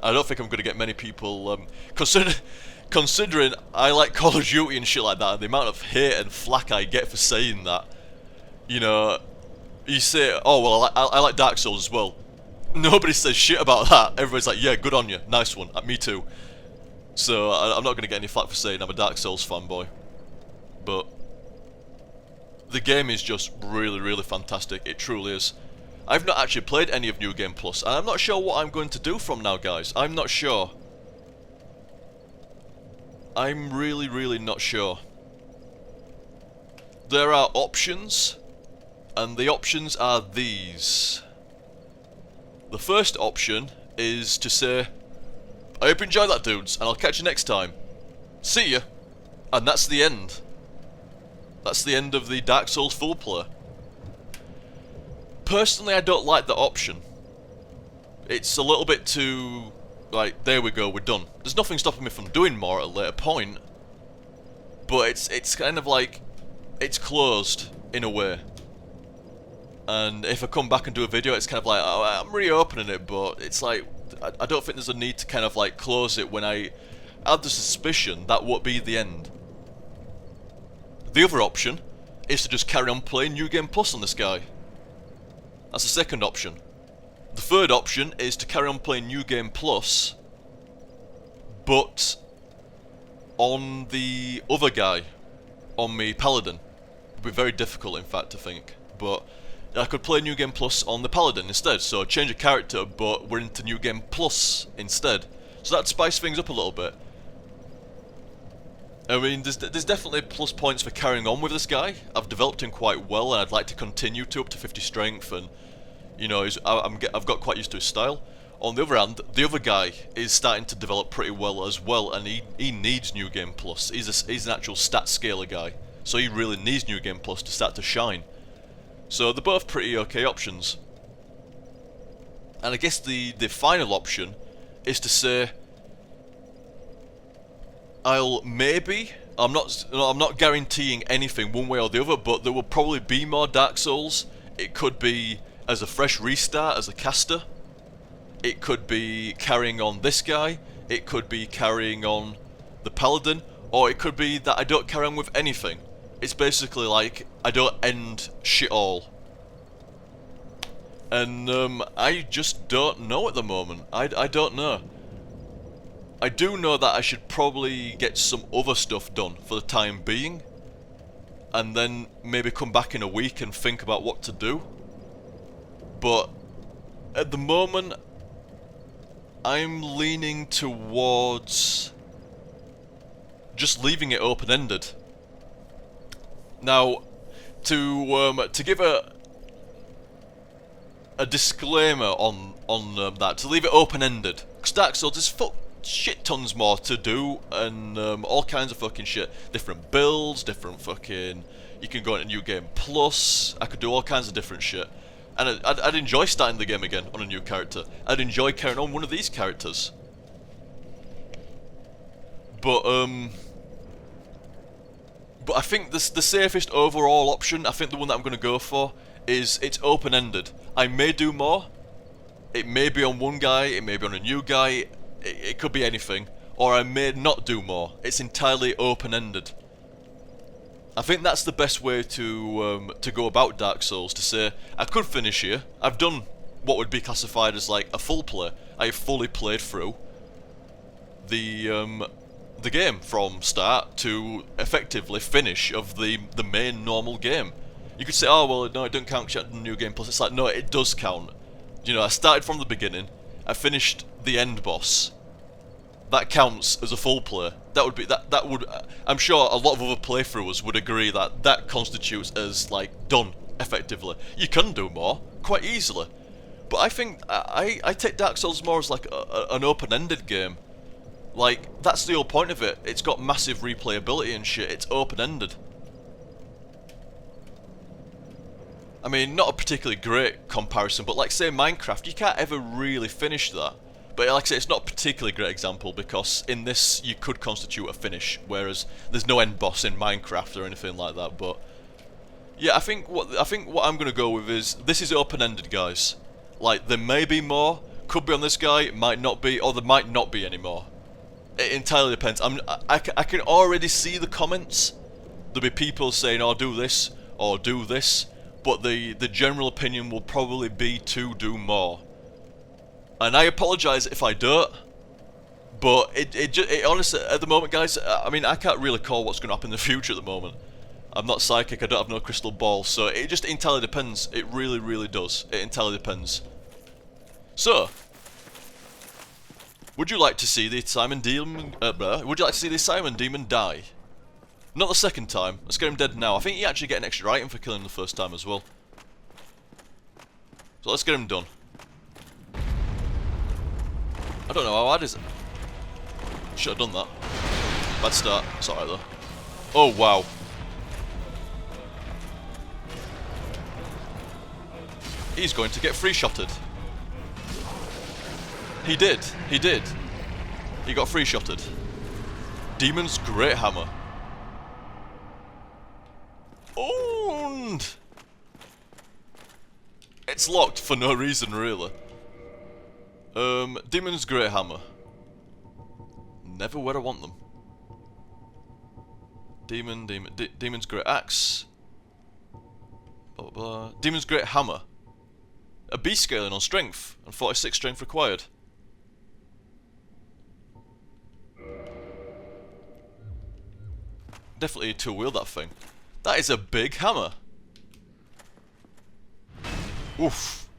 I don't think I'm going to get many people, considering I like Call of Duty and shit like that, and the amount of hate and flack I get for saying that. You know, you say, oh well, I like Dark Souls as well. Nobody says shit about that. Everybody's like, yeah, good on you, nice one, me too. So I'm not going to get any flack for saying I'm a Dark Souls fanboy. But the game is just really, really fantastic. It truly is. I've not actually played any of New Game Plus, and I'm not sure what I'm going to do from now, guys. I'm not sure. I'm really, really not sure. There are options, and the options are these. The first option is to say, I hope you enjoyed that, dudes, and I'll catch you next time. See ya. And that's the end. That's the end of the Dark Souls Fullplay. Personally, I don't like the option. It's a little bit too, like, there we go, we're done. There's nothing stopping me from doing more at a later point. But it's kind of like, it's closed, in a way. And if I come back and do a video, it's kind of like, oh, I'm reopening it, but it's like, I don't think there's a need to kind of like close it when I have the suspicion that won't be the end. The other option is to just carry on playing New Game Plus on this guy. That's the second option. The third option is to carry on playing New Game Plus, but on the other guy, on me Paladin. It would be very difficult, in fact, to think, but I could play New Game Plus on the Paladin instead, so change a character, but we're into New Game Plus instead. So that'd spice things up a little bit. I mean, there's definitely plus points for carrying on with this guy. I've developed him quite well, and I'd like to continue to up to 50 strength, and you know, I've got quite used to his style. On the other hand, the other guy is starting to develop pretty well as well, and he needs New Game Plus. He's an actual stat scaler guy, so he really needs New Game Plus to start to shine. So they're both pretty okay options. And I guess the final option is to say, I'm not guaranteeing anything one way or the other, but there will probably be more Dark Souls. It could be as a fresh restart as a caster. It could be carrying on this guy. It could be carrying on the Paladin, or it could be that I don't carry on with anything. It's basically like I don't end shit all. And I just don't know at the moment. I don't know. I do know that I should probably get some other stuff done for the time being, and then maybe come back in a week and think about what to do. But at the moment, I'm leaning towards just leaving it open-ended. Now, to give a disclaimer on that, to leave it open-ended, because Dark Souls is shit tons more to do, and all kinds of fucking shit. Different builds, different fucking... You can go into New Game Plus. I could do all kinds of different shit. And I'd enjoy starting the game again on a new character. I'd enjoy carrying on one of these characters. But, But I think the safest overall option, I think the one that I'm going to go for, is it's open-ended. I may do more. It may be on one guy, it may be on a new guy, it could be anything. Or I may not do more. It's entirely open-ended. I think that's the best way to go about Dark Souls, to say, I could finish here. I've done what would be classified as like a full play. I have fully played through the game from start to effectively finish of the main normal game. You could say, oh well, no, it doesn't count because you had the new game plus. It's like, no, it does count. You know, I started from the beginning, I finished the end boss. That counts as a full play. That would be that would I'm sure a lot of other playthroughers would agree that that constitutes as like done effectively. You can do more quite easily, but I think I take Dark Souls more as like an open-ended game. Like, that's the whole point of it. It's got massive replayability and shit. It's open-ended. I mean, not a particularly great comparison, but like say Minecraft, you can't ever really finish that. But like I say, it's not a particularly great example because in this you could constitute a finish, whereas there's no end boss in Minecraft or anything like that. But yeah, I think what I'm gonna go with is this is open-ended, guys. Like, there may be more, could be on this guy, might not be, or there might not be any more. It entirely depends. I can already see the comments. There'll be people saying, "Oh, do this or do this," but the general opinion will probably be to do more. And I apologise if I don't, but it honestly, at the moment, guys, I mean, I can't really call what's going to happen in the future at the moment. I'm not psychic, I don't have no crystal ball, so it just entirely depends. It really, really does. It entirely depends. So, would you like to see the Simon Demon? Would you like to see the Simon Demon die? Not the second time. Let's get him dead now. I think you actually get an extra item for killing him the first time as well. So let's get him done. I don't know how hard is it. Should have done that. Bad start. It's alright though. Oh wow. He's going to get free-shotted. He did. He did. He got free-shotted. Demon's Great Hammer. Owned! It's locked for no reason, really. Demon's Great Hammer. Never where I want them. Demon's Great Axe. Blah, blah, blah. Demon's Great Hammer. A B scaling on strength, and 46 strength required. Definitely two-wheel that thing. That is a big hammer. Oof.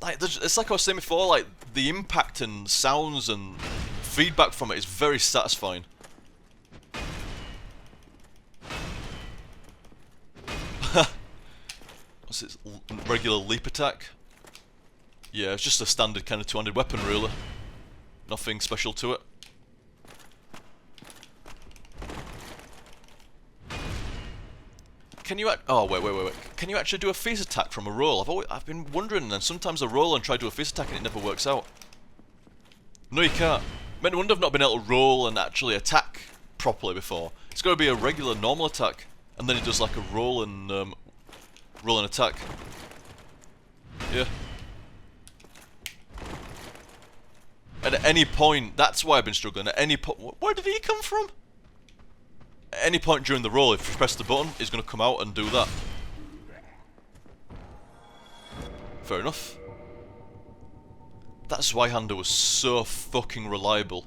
Like, it's like I was saying before, like, the impact and sounds and feedback from it is very satisfying. What's its regular leap attack? Yeah, it's just a standard kind of two-handed weapon, really. Nothing special to it. Can you oh wait. Can you actually do a phase attack from a roll? I've been wondering, and sometimes I roll and try to do a phase attack and it never works out. No, you can't. I wonder I've not been able to roll and actually attack properly before. It's got to be a regular normal attack, and then it does like a roll and attack. Yeah. And at any point, that's why I've been struggling. At any point, where did he come from? At any point during the roll, if you press the button, he's going to come out and do that. Fair enough. That Zweihander was so fucking reliable.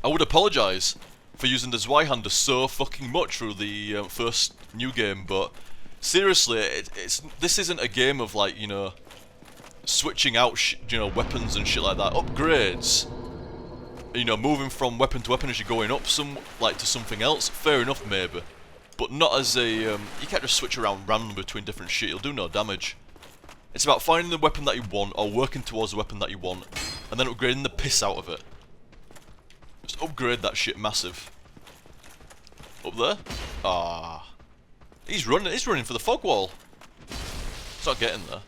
I would apologise for using the Zweihander so fucking much through the first new game, but seriously, this isn't a game of, like, you know, switching out weapons and shit like that. Upgrades. You know, moving from weapon to weapon as you're going up to something else, fair enough maybe. But not as a, you can't just switch around randomly between different shit, you'll do no damage. It's about finding the weapon that you want, or working towards the weapon that you want, and then upgrading the piss out of it. Just upgrade that shit massive. Up there? Ah. He's running for the fog wall. It's not getting there.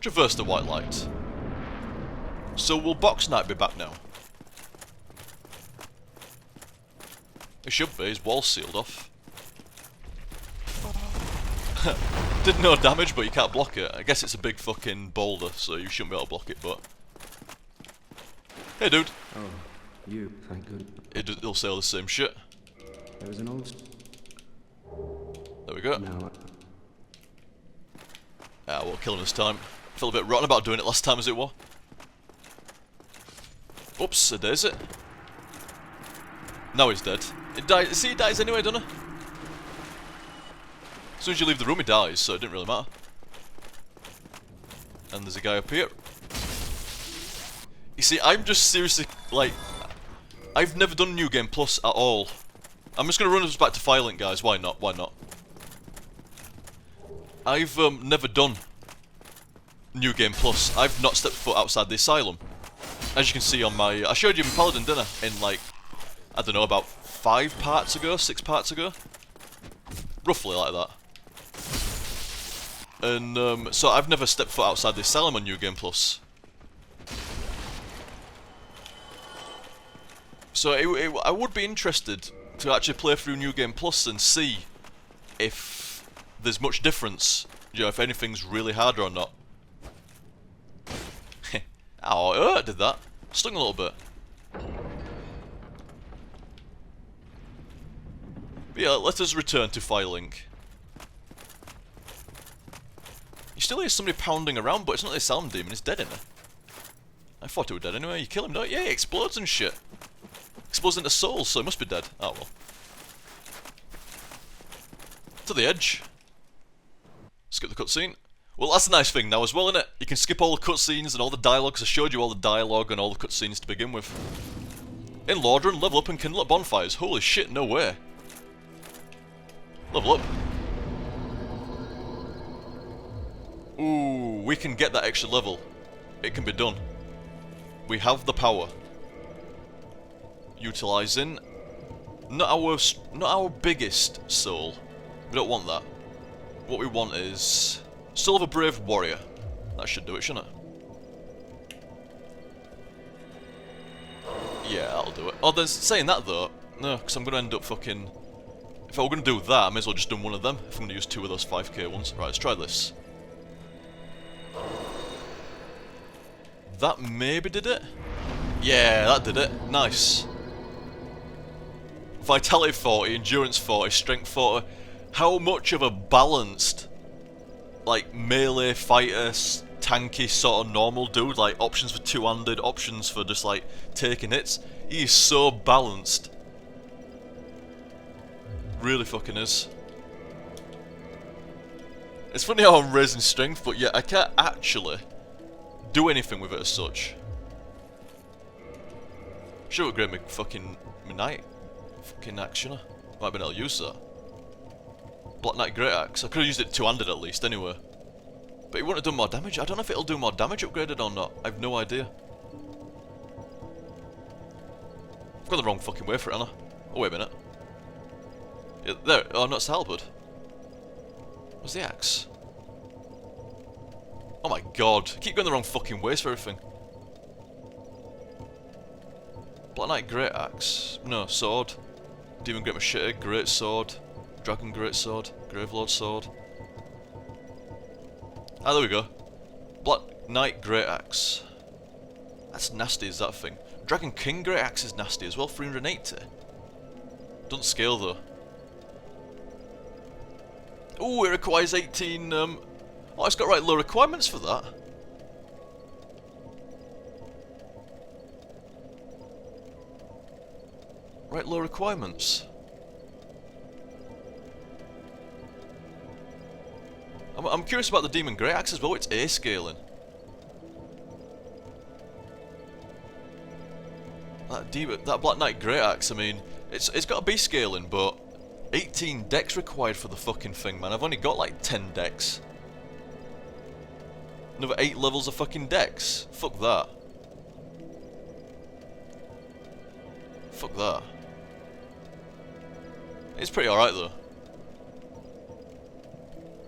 Traverse the white light. So will Box Knight be back now? It should be, his wall's sealed off. Did no damage, but you can't block it. I guess it's a big fucking boulder, so you shouldn't be able to block it, but... Hey dude! Oh, you, thank goodness. It'll say all the same shit. There was an old... There we go. No, Ah, we'll kill him this time. Felt a bit rotten about doing it last time as it was. Oops, there's it. Now he's dead. It dies. See, he dies anyway, doesn't he? As soon as you leave the room, he dies, so it didn't really matter. And there's a guy up here. You see, I'm just seriously, like... I've never done New Game Plus at all. I'm just gonna run us back to Firelink, guys. Why not? Why not? I've never done New Game Plus. I've not stepped foot outside the asylum. As you can see on my... I showed you my Paladin, didn't I? In like, I don't know, about 5 parts ago, 6 parts ago? Roughly like that. And so I've never stepped foot outside the asylum on New Game Plus. So I would be interested to actually play through New Game Plus and see if there's much difference, you know, if anything's really harder or not. Oh, it did that. Stung a little bit. But yeah, let us return to Firelink. You still hear somebody pounding around, but it's not the Asylum Demon, it's dead in there. I thought it was dead anyway. You kill him, don't you? Yeah, he explodes and shit. Explodes into souls, so he must be dead. Oh well. To the edge. Skip the cutscene. Well, that's a nice thing now as well, isn't it? You can skip all the cutscenes and all the dialogue, 'cause I showed you all the dialogue and all the cutscenes to begin with. In Lordran, level up and kindle at bonfires. Holy shit, no way. Level up. Ooh, we can get that extra level. It can be done. We have the power. Utilising not our biggest soul. We don't want that. What we want is Soul of a Brave Warrior. That should do it, shouldn't it? Yeah, that'll do it. Oh, there's saying that though. No, because I'm gonna end up fucking. If I were gonna do that, I may as well just do one of them. If I'm gonna use 2 of those 5k ones. Right, let's try this. That maybe did it? Yeah, that did it. Nice. Vitality 40, Endurance 40, Strength 40. How much of a balanced, like, melee fighter, tanky sort of normal dude, like options for two-handed, options for just like taking hits. He is so balanced. Really fucking is. It's funny how I'm raising strength, but yeah, I can't actually do anything with it as such. Should upgrade my fucking knight. Fucking axe, shouldn't I? Might have been able to use that. Black Knight Great Axe. I could have used it two-handed at least anyway. But it wouldn't have done more damage. I don't know if it'll do more damage upgraded or not. I have no idea. I've gone the wrong fucking way for it, haven't I? Oh, wait a minute. Yeah, there. Oh, no, it's the halberd. Where's the axe? Oh my god. I keep going the wrong fucking ways for everything. Black Knight Great Axe. No, sword. Demon Great Machete, Great Sword. Dragon Great Sword. Gravelord Sword. Ah, there we go. Black Knight Great Axe. That's nasty as that thing. Dragon King Great Axe is nasty as well, 380. Doesn't scale though. Ooh, it requires 18, oh, it's got right low requirements for that. Right low requirements. I'm curious about the Demon Great Axe as well, it's A scaling. That Black Knight Great Axe, I mean, it's got a B scaling, but 18 dex required for the fucking thing, man. I've only got like 10 dex. Another 8 levels of fucking dex. Fuck that. Fuck that. It's pretty alright though.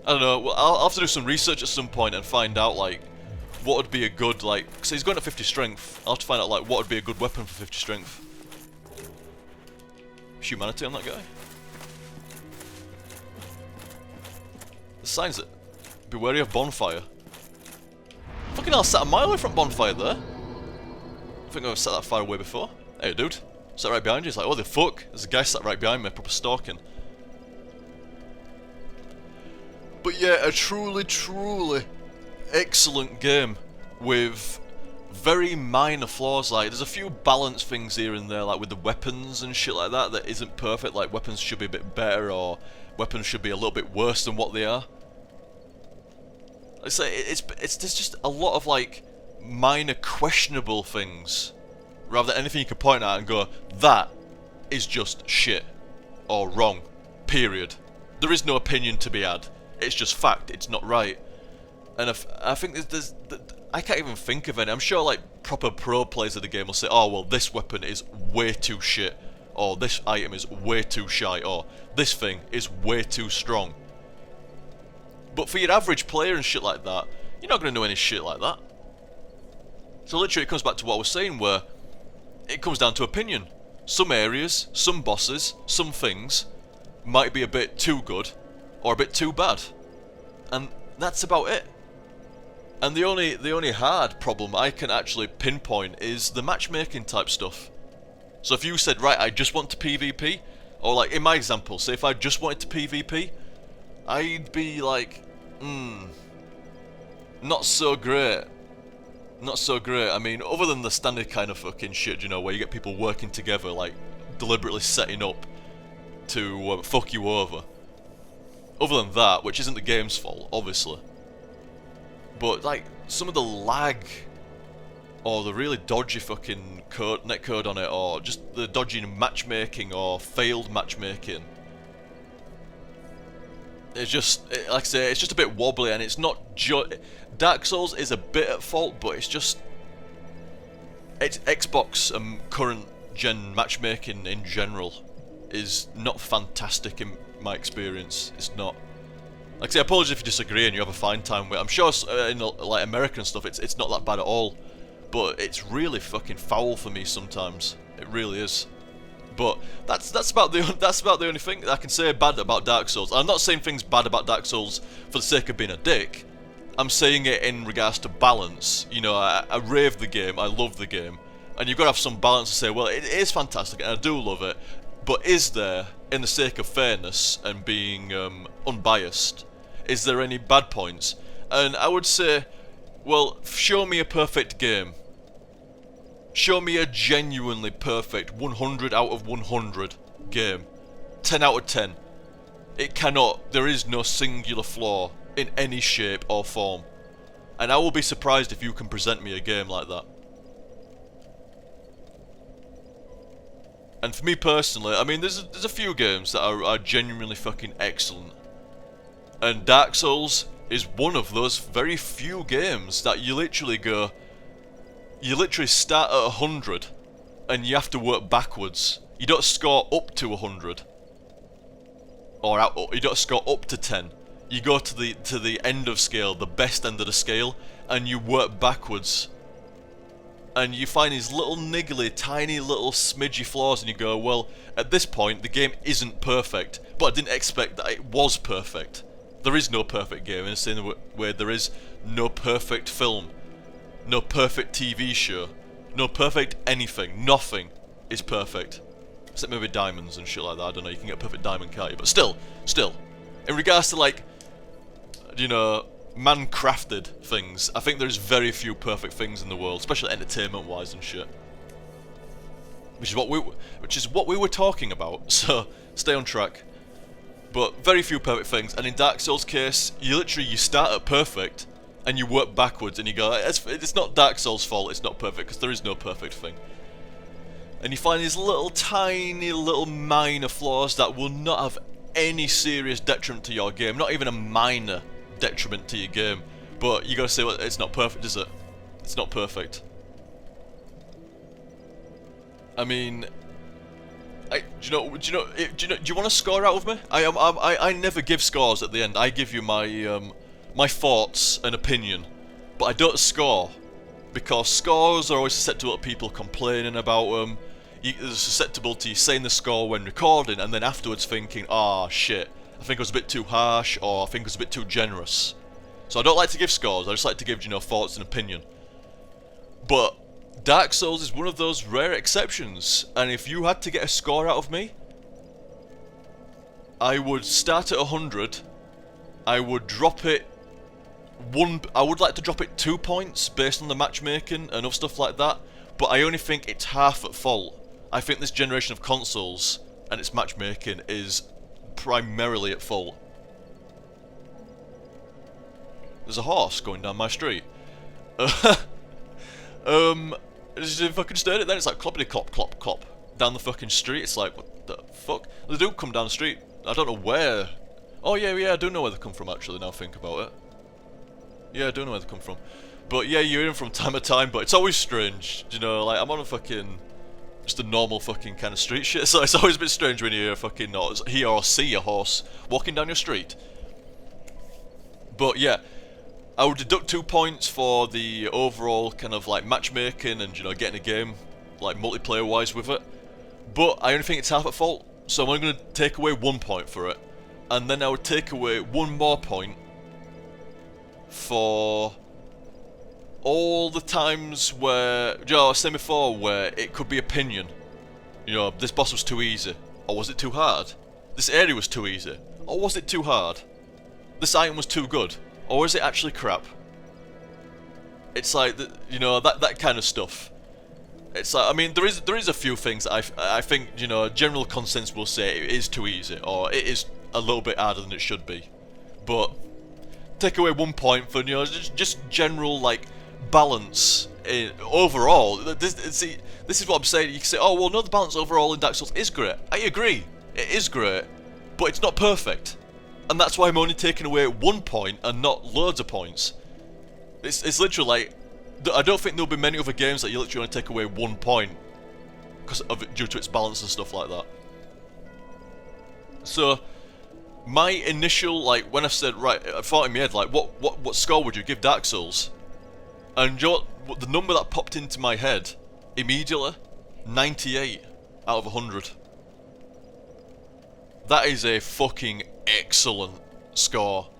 I don't know, well, I'll have to do some research at some point and find out like what would be a good, like, so he's going to 50 strength. I'll have to find out like what would be a good weapon for 50 strength. humanity on that guy. The signs that be wary of bonfire. Fucking hell, I sat a mile away from bonfire there. I think I've sat that far away before. Hey dude, sat right behind you. It's like, what the fuck? There's a guy sat right behind me, proper stalking. But yeah, a truly, truly excellent game with very minor flaws. Like, there's a few balance things here and there, like with the weapons and shit like that, that isn't perfect. Like, weapons should be a bit better, or weapons should be a little bit worse than what they are. It's like, there's just a lot of like minor questionable things, rather than anything you can point at and go, that is just shit or wrong. Period. There is no opinion to be had. It's just fact. It's not right. And I think there's I can't even think of any. I'm sure like proper pro players of the game will say, oh well, this weapon is way too shit, or this item is way too shy, or this thing is way too strong. But for your average player and shit like that, you're not going to know any shit like that. So literally it comes back to what I was saying, where it comes down to opinion. Some areas, some bosses, some things might be a bit too good or a bit too bad. And that's about it. And the only hard problem I can actually pinpoint is the matchmaking type stuff. So if you said, right, I just want to PvP, or like in my example, say if I just wanted to PvP, I'd be like, not so great. Not so great. I mean, other than the standard kind of fucking shit, you know, where you get people working together, like, deliberately setting up to fuck you over. Other than that, which isn't the game's fault, obviously. But, like, some of the lag, or the really dodgy fucking code, netcode on it, or just the dodgy matchmaking, or failed matchmaking, it's just, like I say, it's just a bit wobbly, and it's not just... Dark Souls is a bit at fault, but it's just... It's Xbox current gen matchmaking in general is not fantastic in my experience. It's not. Like I say, apologies if you disagree and you have a fine time with it. I'm sure in like American stuff it's not that bad at all, but it's really fucking foul for me sometimes. It really is. But that's about the only thing I can say bad about Dark Souls. I'm not saying things bad about Dark Souls for the sake of being a dick. I'm saying it in regards to balance. You know, I rave the game, I love the game, and you've got to have some balance to say, well, it is fantastic and I do love it, but is there, in the sake of fairness and being unbiased, is there any bad points? And I would say, well, show me a perfect game. Show me a genuinely perfect 100 out of 100 game. 10 out of 10. It cannot, there is no singular flaw in any shape or form. And I will be surprised if you can present me a game like that. And for me personally, I mean, there's a few games that are genuinely fucking excellent. And Dark Souls is one of those very few games that you literally go... You literally start at 100 and you have to work backwards. You don't score up to 100. Or you don't score up to 10. You go to the end of scale, the best end of the scale, and you work backwards. And you find these little niggly, tiny little smidgy flaws, and you go, well, at this point, the game isn't perfect, but I didn't expect that it was perfect. There is no perfect game, in the same way there is no perfect film, no perfect TV show, no perfect anything. Nothing is perfect. Except maybe diamonds and shit like that. I don't know, you can get a perfect diamond, can't you? But still, in regards to, like, you know, man-crafted things, I think there's very few perfect things in the world, especially entertainment-wise and shit. Which is what we were talking about, so stay on track. But very few perfect things, and in Dark Souls' case, you start at perfect, and you work backwards, and you go, it's not Dark Souls' fault, it's not perfect, because there is no perfect thing. And you find these little tiny little minor flaws that will not have any serious detriment to your game, not even a minor detriment to your game, but you gotta say, well, it's not perfect, is it? It's not perfect. I mean, do you want to score out of me? I never give scores at the end. I give you my my thoughts and opinion, but I don't score because scores are always set to other people complaining about them. there's susceptible to you saying the score when recording, and then afterwards thinking, ah, shit, I think it was a bit too harsh, or I think it was a bit too generous. So I don't like to give scores, I just like to give, you know, thoughts and opinion. But Dark Souls is one of those rare exceptions, and if you had to get a score out of me, I would start at 100, I would drop it I would like to drop it 2 points based on the matchmaking and other stuff like that, but I only think it's half at fault. I think this generation of consoles and its matchmaking is primarily at fault. There's a horse going down my street. Just fucking stared at it then, it's like cloppity clop clop clop down the fucking street. It's like, what the fuck? They do come down the street, I don't know where. Oh yeah, I do know where they come from actually, now I think about it. Yeah, I don't know where they come from. But yeah, you hear them from time to time, but it's always strange, you know, like I'm on a fucking, just a normal fucking kind of street shit, so it's always a bit strange when you hear a fucking, hear or see a horse walking down your street. But yeah, I would deduct 2 points for the overall kind of like matchmaking and, you know, getting a game, like multiplayer wise with it. But I only think it's half at fault, so I'm only going to take away 1 point for it. And then I would take away 1 more point for all the times where, you know, I was saying before, where it could be opinion. You know, this boss was too easy, or was it too hard? This area was too easy, or was it too hard? This item was too good, or is it actually crap? It's like, you know, that kind of stuff. It's like, I mean, there is a few things that I think, you know, general consensus will say it is too easy, or it is a little bit harder than it should be. But take away 1 point for, you know, just general like balance overall. This is what I'm saying. You can say, oh well, no, the balance overall in Dark Souls is great. I agree, it is great, but it's not perfect, and that's why I'm only taking away 1 point and not loads of points. It's literally like, I don't think there'll be many other games that you literally only take away 1 point because of it, due to its balance and stuff like that. So my initial, like, when I said, right, I thought in my head, like, what score would you give Dark Souls? And you know what, the number that popped into my head immediately, 98 out of 100. That is a fucking excellent score.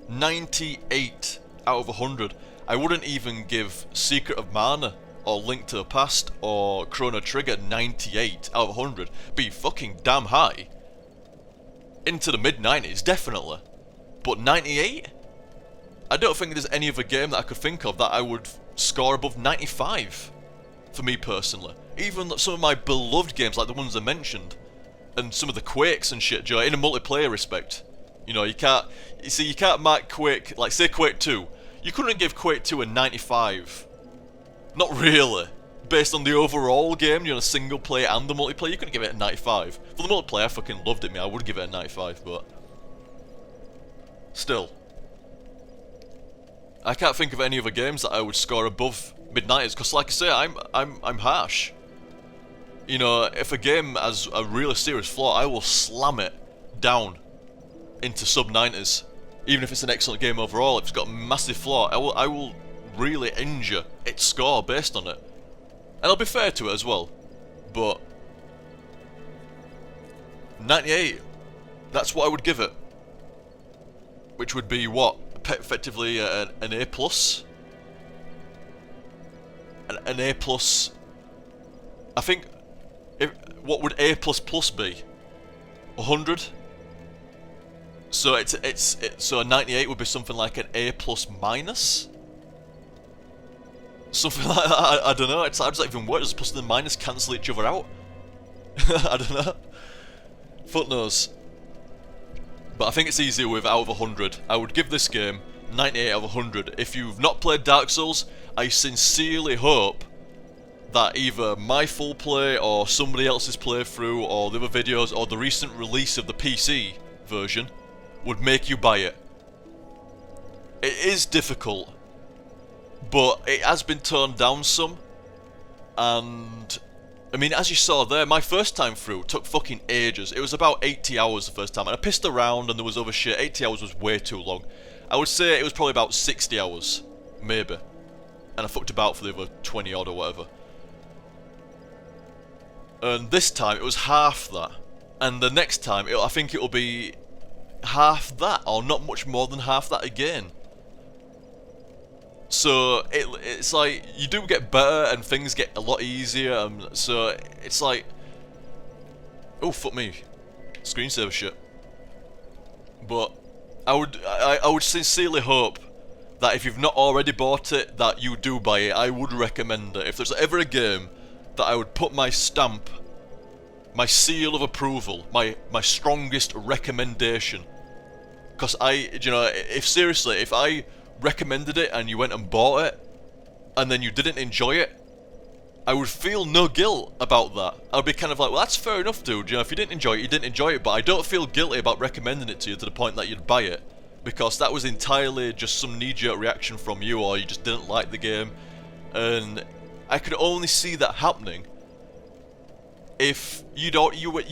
98 out of 100. I wouldn't even give Secret of Mana or Link to the Past or Chrono Trigger 98 out of 100. Be fucking damn high. Into the mid-90s, definitely. But 98? I don't think there's any other game that I could think of that I would score above 95. For me personally. Even some of my beloved games, like the ones I mentioned. And some of the Quakes and shit, Joe, in a multiplayer respect. You know, you can't mark Quake, like say Quake 2. You couldn't give Quake 2 a 95. Not really. Based on the overall game, you know, single player and the multiplayer, you couldn't give it a 95. For the multiplayer, I fucking loved it, man. I would give it a 95, but still, I can't think of any other games that I would score above mid-90s. Because, like I say, I'm harsh. You know, if a game has a really serious flaw, I will slam it down into sub-90s. Even if it's an excellent game overall, if it's got a massive flaw, I will really injure its score based on it. And I'll be fair to it as well, but 98, that's what I would give it. Which would be what? Effectively an A+? An A+, I think, what would A++ be? 100? So so a 98 would be something like an A+-? Something like that, I don't know, how does that even work? Does plus and minus cancel each other out? I don't know. Foot knows. But I think it's easier with out of 100. I would give this game 98 out of 100. If you've not played Dark Souls, I sincerely hope that either my full play or somebody else's playthrough or the other videos or the recent release of the PC version would make you buy it. It is difficult, but it has been toned down some, and I mean, as you saw there, my first time through took fucking ages. It was about 80 hours the first time, and I pissed around and there was other shit. 80 hours was way too long. I would say it was probably about 60 hours, maybe, and I fucked about for the other 20 odd or whatever. and this time it was half that, and the next time I think it'll be half that, or not much more than half that again. So it's like you do get better and things get a lot easier, and so it's like, oh fuck me, screensaver shit. But I would sincerely hope that if you've not already bought it, that you do buy it. I would recommend it. If there's ever a game that I would put my stamp, my seal of approval, my strongest recommendation, because if I recommended it and you went and bought it and then you didn't enjoy it, I would feel no guilt about that. I'd be kind of like, well, that's fair enough, dude. If you didn't enjoy it, you didn't enjoy it, but I don't feel guilty about recommending it to you to the point that you'd buy it, because that was entirely just some knee-jerk reaction from you, or you just didn't like the game. And I could only see that happening if you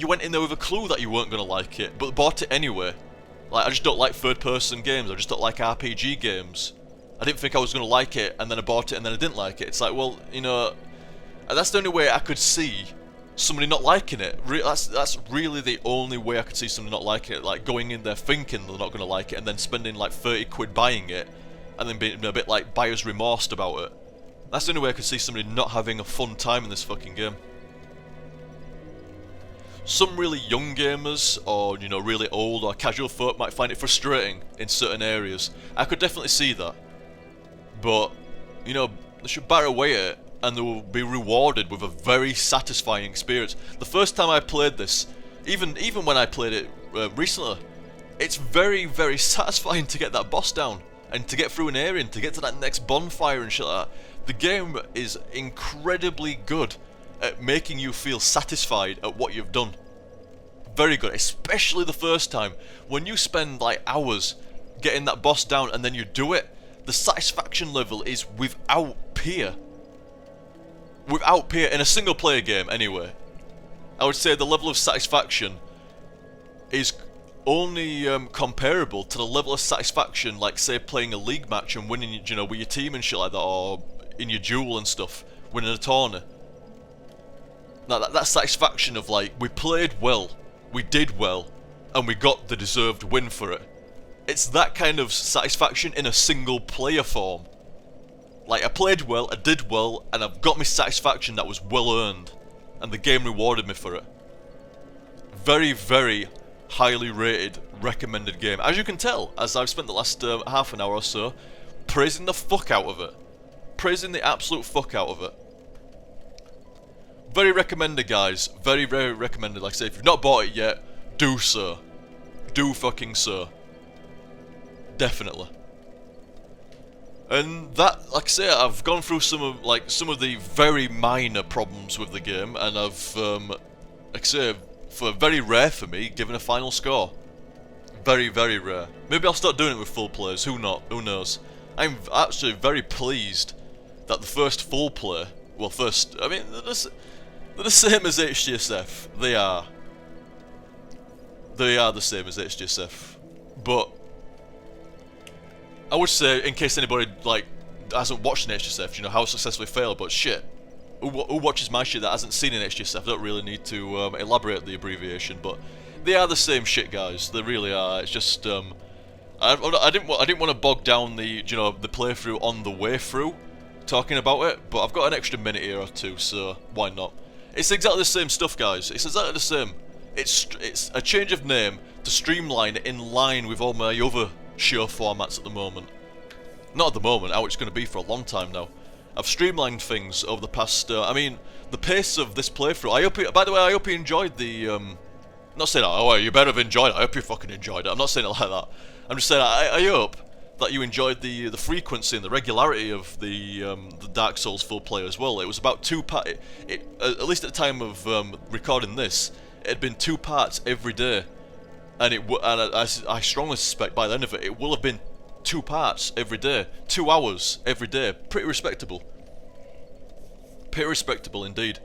went in there with a clue that you weren't going to like it, but bought it anyway. Like, I just don't like third-person games, I just don't like RPG games. I didn't think I was going to like it, and then I bought it, and then I didn't like it. It's like, well, that's the only way I could see somebody not liking it. That's really the only way I could see somebody not liking it, like going in there thinking they're not going to like it, and then spending like 30 quid buying it, and then being a bit like buyer's remorse about it. That's the only way I could see somebody not having a fun time in this fucking game. Some really young gamers, or really old or casual folk, might find it frustrating in certain areas. I could definitely see that. But, they should bar away it, and they will be rewarded with a very satisfying experience. The first time I played this, even when I played it recently, it's very, very satisfying to get that boss down, and to get through an area, and to get to that next bonfire and shit like that. The game is incredibly good at making you feel satisfied at what you've done. Very good, especially the first time, when you spend like hours getting that boss down and then you do it. The satisfaction level is without peer. Without peer, in a single player game anyway. I would say the level of satisfaction is only comparable to the level of satisfaction, like say playing a league match and winning, with your team and shit like that, or in your duel and stuff, winning a tournament. That satisfaction of like, we played well, we did well, and we got the deserved win for it. It's that kind of satisfaction in a single player form. Like, I played well, I did well, and I've got my satisfaction that was well earned, and the game rewarded me for it. Very, very highly rated, recommended game. As you can tell, as I've spent the last half an hour or so praising the fuck out of it. Praising the absolute fuck out of it. Very recommended, guys. Very, very recommended. Like I say, if you've not bought it yet, do so. Do fucking so. Definitely. And that, like I say, I've gone through some of the very minor problems with the game, and I've, like I say, for very rare for me, given a final score. Very, very rare. Maybe I'll start doing it with full plays. Who knows? I'm actually very pleased that the first full play, I mean, they're the same as HGSF. They are the same as HGSF, but I would say, in case anybody hasn't watched an HGSF, how successfully failed, but shit, who watches my shit that hasn't seen an HGSF? I don't really need to elaborate the abbreviation, but they are the same shit, guys. They really are. It's just I didn't want to bog down the the playthrough on the way through talking about it, but I've got an extra minute here or two, so why not? It's exactly the same stuff, guys. It's exactly the same. It's a change of name to streamline it in line with all my other show formats at the moment. Not at the moment, how it's going to be for a long time now. I've streamlined things over the past, I mean, the pace of this playthrough. By the way, I hope you enjoyed the, I'm not saying, oh, well, you better have enjoyed it. I hope you fucking enjoyed it. I'm not saying it like that. I'm just saying, I hope that you enjoyed the frequency and the regularity of the Dark Souls full play as well. It was about 2 parts, at least at the time of recording this, it had been 2 parts every day. And I strongly suspect by the end of it, it will have been 2 parts every day, 2 hours every day. Pretty respectable. Pretty respectable indeed.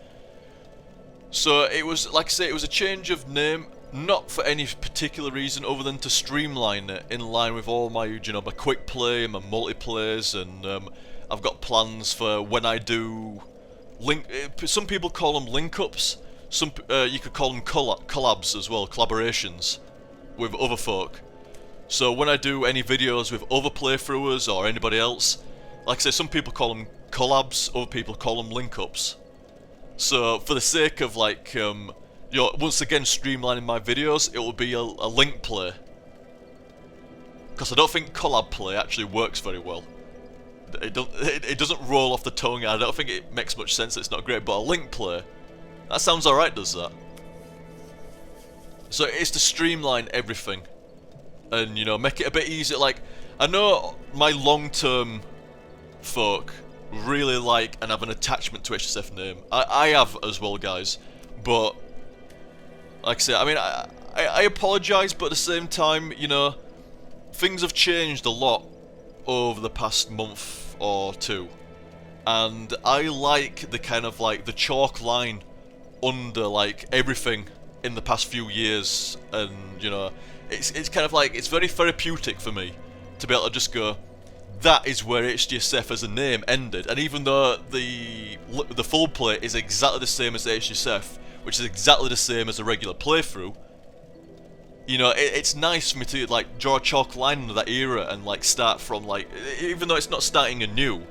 So it was, like I say, it was a change of name, not for any particular reason other than to streamline it in line with all my, my quick play, my multiplays, and I've got plans for when I do some people call them link ups. some you could call them collabs as well, collaborations with other folk. So when I do any videos with other playthroughers or anybody else, like I say, some people call them collabs, other people call them link-ups. So for the sake of like, once again streamlining my videos, it will be a link play. Because I don't think collab play actually works very well. It doesn't roll off the tongue, I don't think it makes much sense, it's not great, but a link play, that sounds alright, does that? So it's to streamline everything. And, you know, make it a bit easier. Like, I know my long-term folk really like and have an attachment to HSF name. I have as well, guys. But, like I say, I mean, I apologise, but at the same time, you know, things have changed a lot over the past month or two. And I like the kind of, like, the chalk line under, like, everything in the past few years. And, you know, it's kind of like, it's very therapeutic for me to be able to just go, that is where HDSF as a name ended. And even though the Fullplay is exactly the same as HDSF, which is exactly the same as a regular playthrough, you know, it's nice for me to like draw a chalk line under that era and like start from like, even though it's not starting anew,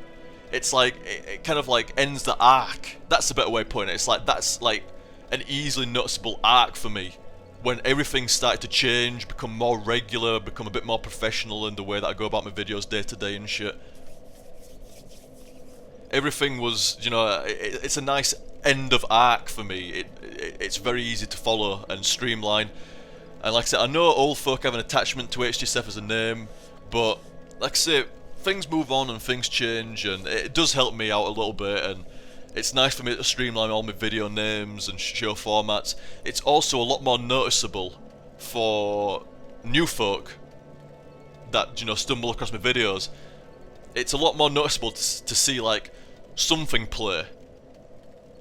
it's like, it kind of like ends the arc. That's a better way of putting it. It's like, that's like an easily noticeable arc for me. When everything started to change, become more regular, become a bit more professional in the way that I go about my videos day to day and shit. Everything was, you know, it's a nice end of arc for me. It's very easy to follow and streamline. And like I said, I know old folk have an attachment to HDSF as a name, but like I say, things move on and things change, and it does help me out a little bit, and it's nice for me to streamline all my video names and show formats. It's also a lot more noticeable for new folk that, you know, stumble across my videos. It's a lot more noticeable to see like something play,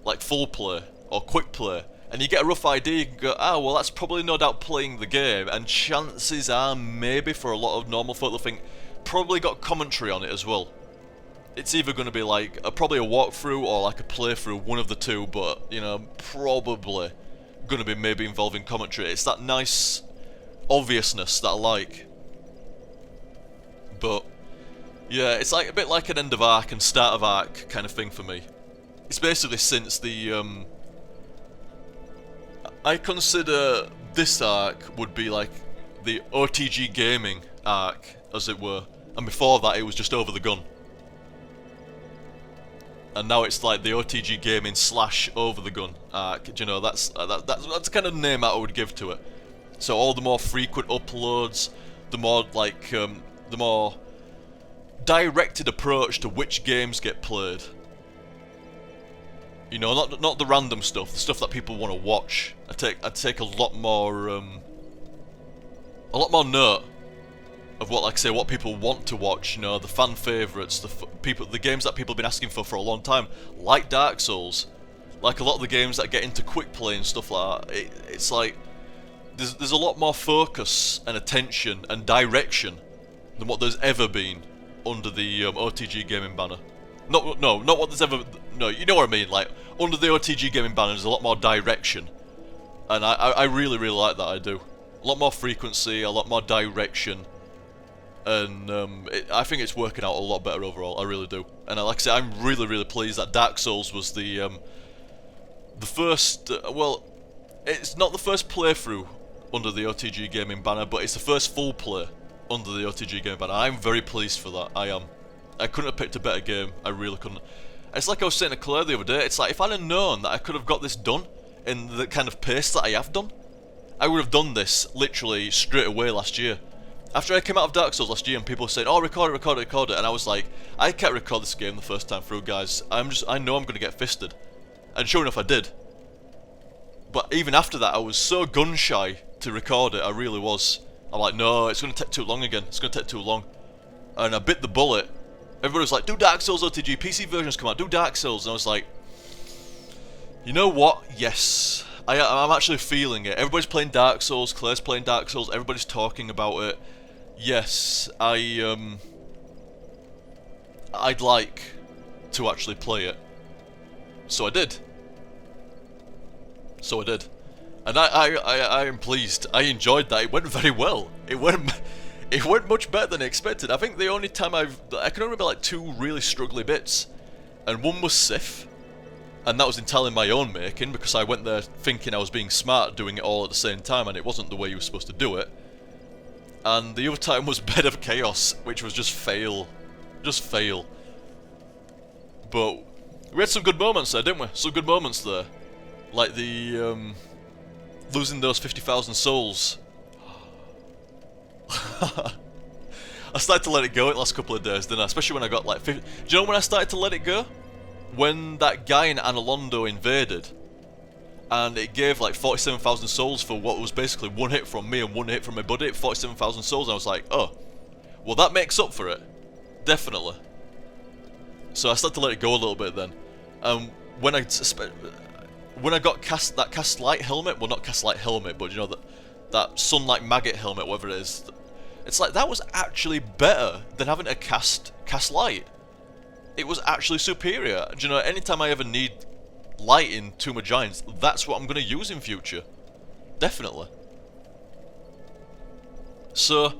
like full play or quick play, and you get a rough idea. You can go, ah, well, that's probably no doubt playing the game, and chances are maybe for a lot of normal folk they'll think probably got commentary on it as well. It's either going to be like probably a walkthrough or like a playthrough, one of the two, but, you know, probably going to be maybe involving commentary. It's that nice obviousness that I like. But yeah, it's like a bit like an end of arc and start of arc kind of thing for me. It's basically since the I consider this arc would be like the OTGgaming arc, as it were, and before that it was just OverTheGun. And now it's like the OTGgaming / OverTheGun arc. You know, that's the kind of name that I would give to it. So all the more frequent uploads, the more like the more directed approach to which games get played. You know, not the random stuff, the stuff that people want to watch. I take a lot more note of what, like I say, what people want to watch. You know, the fan favourites, the games that people have been asking for a long time, like Dark Souls, like a lot of the games that get into quick play and stuff like that. It's like there's a lot more focus and attention and direction than what there's ever been under the OTGgaming banner. Not what there's ever. No, you know what I mean. Like under the OTGgaming banner, there's a lot more direction, and I really like that. I do. A lot more frequency, a lot more direction. And I think it's working out a lot better overall. I really do. And like I say, I'm really pleased that Dark Souls was the first. Well, it's not the first playthrough under the OTGgaming banner, but it's the first full play under the OTGgaming banner. I'm very pleased for that. I am. I couldn't have picked a better game. I really couldn't. It's like I was saying to Claire the other day. It's like if I'd have known that I could have got this done in the kind of pace that I have done, I would have done this literally straight away last year. After I came out of Dark Souls last year and people said, oh, record it, and I was like, I can't record this game the first time through, guys. I know I'm going to get fisted. And sure enough, I did. But even after that, I was so gun-shy to record it, I really was. I'm like, no, it's going to take too long again, it's going to take too long. And I bit the bullet. Everybody was like, do Dark Souls OTG, PC versions come out, do Dark Souls. And I was like, you know what, yes. I'm actually feeling it. Everybody's playing Dark Souls, Claire's playing Dark Souls, everybody's talking about it. Yes, I'd like to actually play it. So I did. So I did. And I am pleased. I enjoyed that. It went very well. It went much better than I expected. I think the only time I can remember like 2 really struggly bits. And one was Sif. And that was entirely my own making, because I went there thinking I was being smart, doing it all at the same time, and it wasn't the way you were supposed to do it. And the other time was Bed of Chaos, which was just fail. Just fail. But we had some good moments there, didn't we? Some good moments there. Like the, losing those 50,000 souls. I started to let it go in the last couple of days, didn't I? Especially when I got like 50... Do you know when I started to let it go? When that guy in Analondo invaded, and it gave like 47,000 souls for what was basically 1 hit from me and 1 hit from my buddy, 47,000 souls, and I was like, oh, well that makes up for it. Definitely. So I started to let it go a little bit then. When I got that cast light helmet, well not cast light helmet, but you know that sunlight maggot helmet, whatever it is, it's like that was actually better than having a cast light. It was actually superior. Do you know, anytime I ever need lighting to my giants, that's what I'm going to use in future. Definitely. So,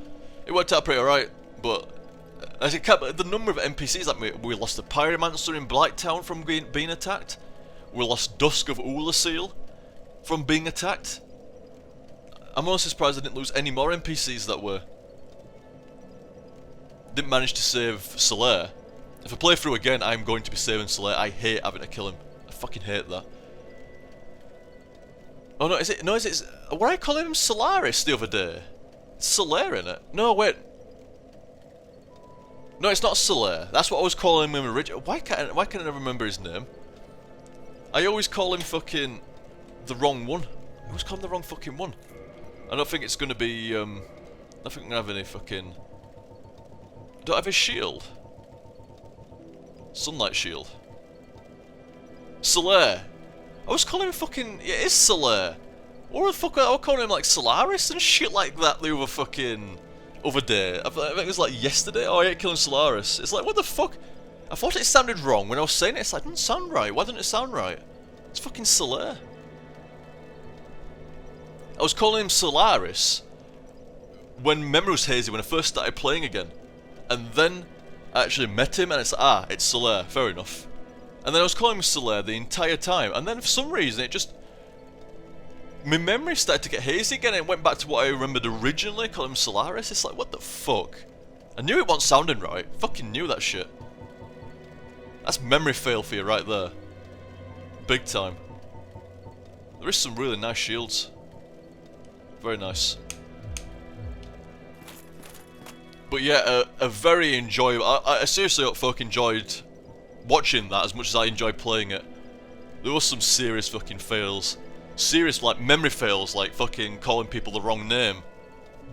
it worked out pretty alright, but as it kept, the number of NPCs, like we lost the Pyromancer in Blighttown from being attacked. We lost Dusk of Ulasil from being attacked. I'm honestly surprised I didn't lose any more NPCs that way. Didn't manage to save Solaire. If I play through again, I'm going to be saving Solaire. I hate having to kill him. I fucking hate that. Oh no, is it? Were I calling him Solaris the other day? It's Solaire in it. No, wait. No, it's not Solaire. That's what I was calling him originally. Why can't I never remember his name? I always call him fucking the wrong one. I always call him the wrong fucking one. I don't think it's gonna be. I don't think I'm gonna have any fucking. Don't have his shield. Sunlight shield. Solaire. I was calling him fucking... It is Solaire. What the fuck? I was calling him like Solaris and shit like that the other day. I think it was like yesterday. Oh, I hate killing Solaris. It's like, what the fuck? I thought it sounded wrong when I was saying it. It's like, it doesn't sound right. Why didn't it sound right? It's fucking Solaire. I was calling him Solaris when memory was hazy when I first started playing again. And then I actually met him and it's Solaire, fair enough. And then I was calling him Solaire the entire time, and then for some reason it just... My memory started to get hazy again and it went back to what I remembered originally, calling him Solaris. It's like, what the fuck? I knew it wasn't sounding right, fucking knew that shit. That's memory fail for you right there. Big time. There is some really nice shields. Very nice. But yeah, a very enjoyable... I seriously fucking enjoyed watching that as much as I enjoyed playing it. There was some serious fucking fails. Serious, like, memory fails, like fucking calling people the wrong name.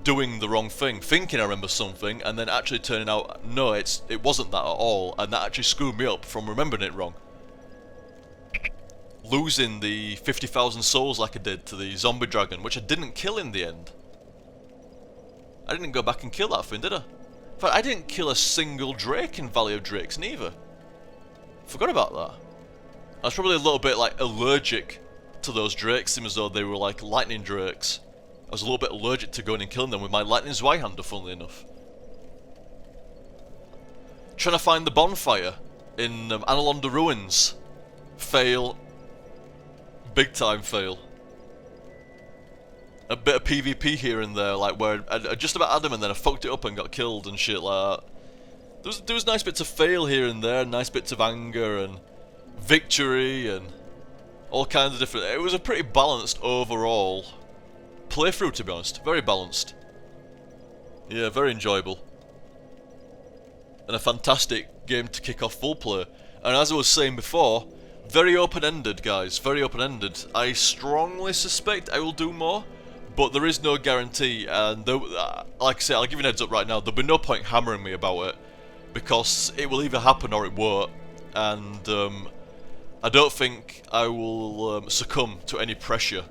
Doing the wrong thing. Thinking I remember something, and then actually turning out, no, it wasn't that at all. And that actually screwed me up from remembering it wrong. Losing the 50,000 souls like I did to the zombie dragon, which I didn't kill in the end. I didn't go back and kill that thing, did I? In fact, I didn't kill a single drake in Valley of Drakes, neither. Forgot about that. I was probably a little bit, like, allergic to those drakes, seeing as though they were, like, lightning drakes. I was a little bit allergic to going and killing them with my lightning Zweihander, funnily enough. Trying to find the bonfire in Analondo Ruins. Fail. Big time fail. A bit of PvP here and there, like where I just about had him and then I fucked it up and got killed and shit like that. There was nice bits of fail here and there, nice bits of anger and victory and all kinds of different... It was a pretty balanced overall playthrough, to be honest. Very balanced. Yeah, very enjoyable. And a fantastic game to kick off Fullplay. And as I was saying before, very open-ended, guys. Very open-ended. I strongly suspect I will do more. But there is no guarantee, and like I say, I'll give you an heads up right now, there'll be no point hammering me about it, because it will either happen or it won't, and I don't think I will succumb to any pressure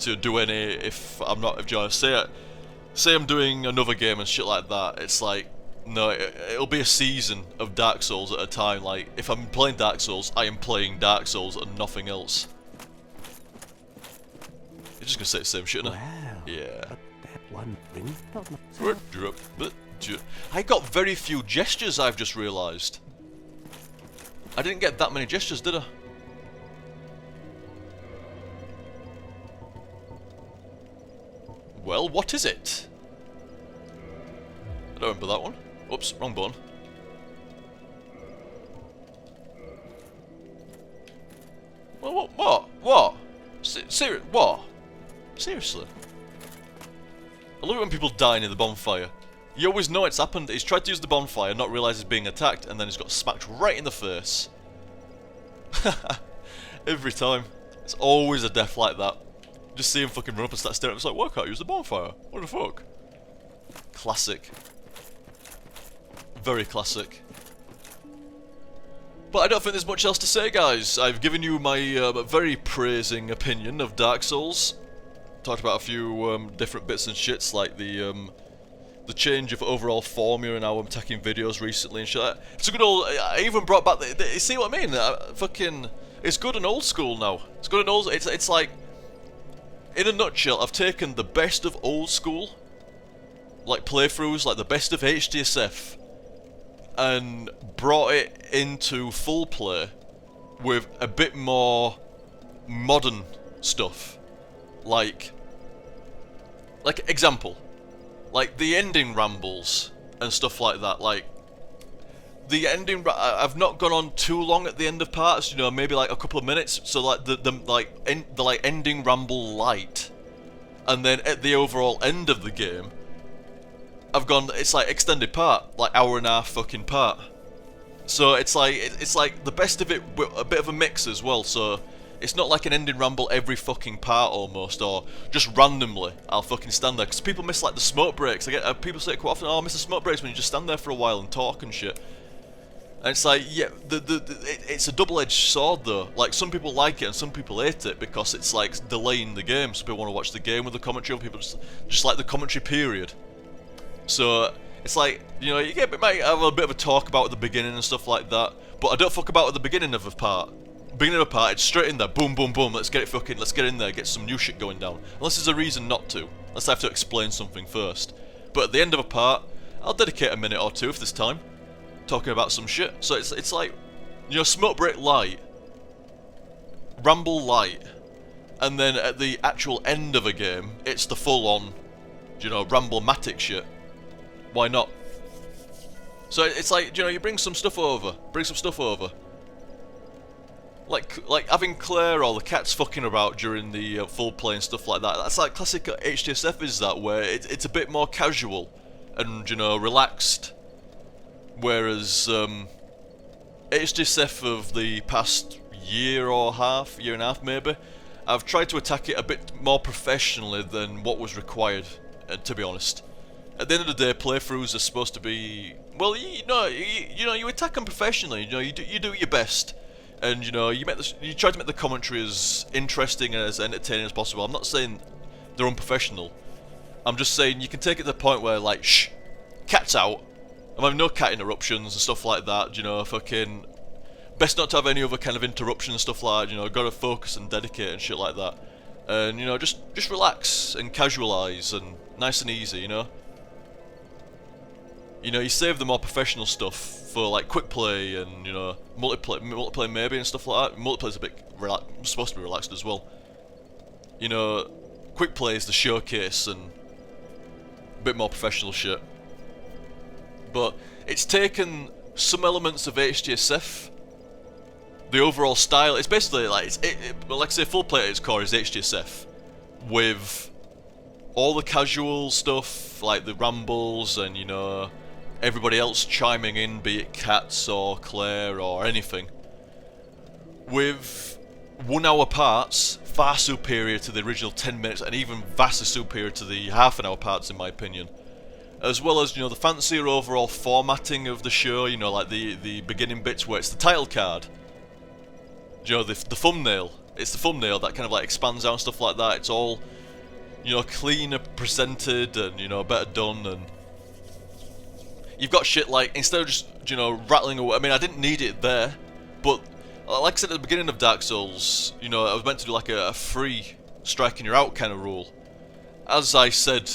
to do any, if I'm not, if you say I'm doing another game and shit like that, it's like, no, it'll be a season of Dark Souls at a time. Like, if I'm playing Dark Souls, I am playing Dark Souls and nothing else. You're just gonna say the same shit, innit? Well, Yeah. but that one thing does not I got very few gestures, I've just realised. I didn't get that many gestures, did I? Well, what is it? I don't remember that one. Oops, wrong button. Well, what? What? Seriously? I love it when people die near the bonfire. You always know it's happened. He's tried to use the bonfire, not realise he's being attacked, and then he's got smacked right in the face. Every time. It's always a death like that. Just see him fucking run up and start staring at him. It's like, why can't I use the bonfire? What the fuck? Classic. Very classic. But I don't think there's much else to say, guys. I've given you my very praising opinion of Dark Souls. Talked about a few different bits and shits, like the change of overall formula in how I'm taking videos recently and shit. It's a good old. I even brought back you see what I mean? Fucking, it's good and old school now. It's good and old. It's like, in a nutshell, I've taken the best of old school, like playthroughs, like the best of HDSF, and brought it into full play with a bit more modern stuff. Like example, like the ending rambles and stuff like that. Like the ending, I've not gone on too long at the end of parts. You know, maybe like a couple of minutes. So like the ending ramble light, and then at the overall end of the game, I've gone. It's like extended part, like hour and a half fucking part. So it's like the best of it with a bit of a mix as well. So it's not like an ending ramble every fucking part almost, or just randomly I'll fucking stand there, because people miss like the smoke breaks. I get people say it quite often, oh, I miss the smoke breaks when you just stand there for a while and talk and shit. And it's like, yeah, it's a double-edged sword though. Like, some people like it and some people hate it because it's like delaying the game. Some people want to watch the game with the commentary, other people just like the commentary period. So it's like, you know, you might have a bit of a talk about at the beginning and stuff like that, but I don't fuck about at the beginning of a part. Beginning of a part, it's straight in there, boom, boom, boom, let's get in there, get some new shit going down. Unless there's a reason not to. Unless I have to explain something first. But at the end of a part, I'll dedicate a minute or two if there's time, talking about some shit. So it's like, you know, smoke break light, ramble light, and then at the actual end of a game, it's the full-on, you know, ramble-matic shit. Why not? So it's like, you know, you bring some stuff over. Like having Claire or the cats fucking about during the full play and stuff like that. That's like classic HDSF is that, where it's a bit more casual and, you know, relaxed. Whereas HDSF of the past year and a half maybe, I've tried to attack it a bit more professionally than what was required, to be honest. At the end of the day, playthroughs are supposed to be, well, you attack them professionally. You know, you do your best. And, you know, you try to make the commentary as interesting and as entertaining as possible. I'm not saying they're unprofessional. I'm just saying you can take it to the point where, like, shh, cat's out. I'm having no cat interruptions and stuff like that, you know, fucking... Best not to have any other kind of interruptions and stuff like that, you know, gotta focus and dedicate and shit like that. And, you know, just relax and casualise and nice and easy, you know? You know, you save the more professional stuff for like quick play and, you know, multiplayer maybe and stuff like that. Multiplayer's a bit supposed to be relaxed as well. You know, quick play is the showcase and a bit more professional shit. But it's taken some elements of HDSF. The overall style, it's basically like, like I say, full play at its core is HDSF with all the casual stuff like the rambles and, you know, everybody else chiming in, be it cats or Claire or anything, with 1 hour parts, far superior to the original 10 minutes and even vastly superior to the half an hour parts in my opinion. As well as, you know, the fancier overall formatting of the show, you know, like the beginning bits where it's the title card. You know, the thumbnail. It's the thumbnail that kind of like expands out and stuff like that. It's all, you know, cleaner presented and, you know, better done, and you've got shit like, instead of just, you know, rattling away, I mean, I didn't need it there, but like I said at the beginning of Dark Souls, you know, I was meant to do like a free striking you're out kind of rule. As I said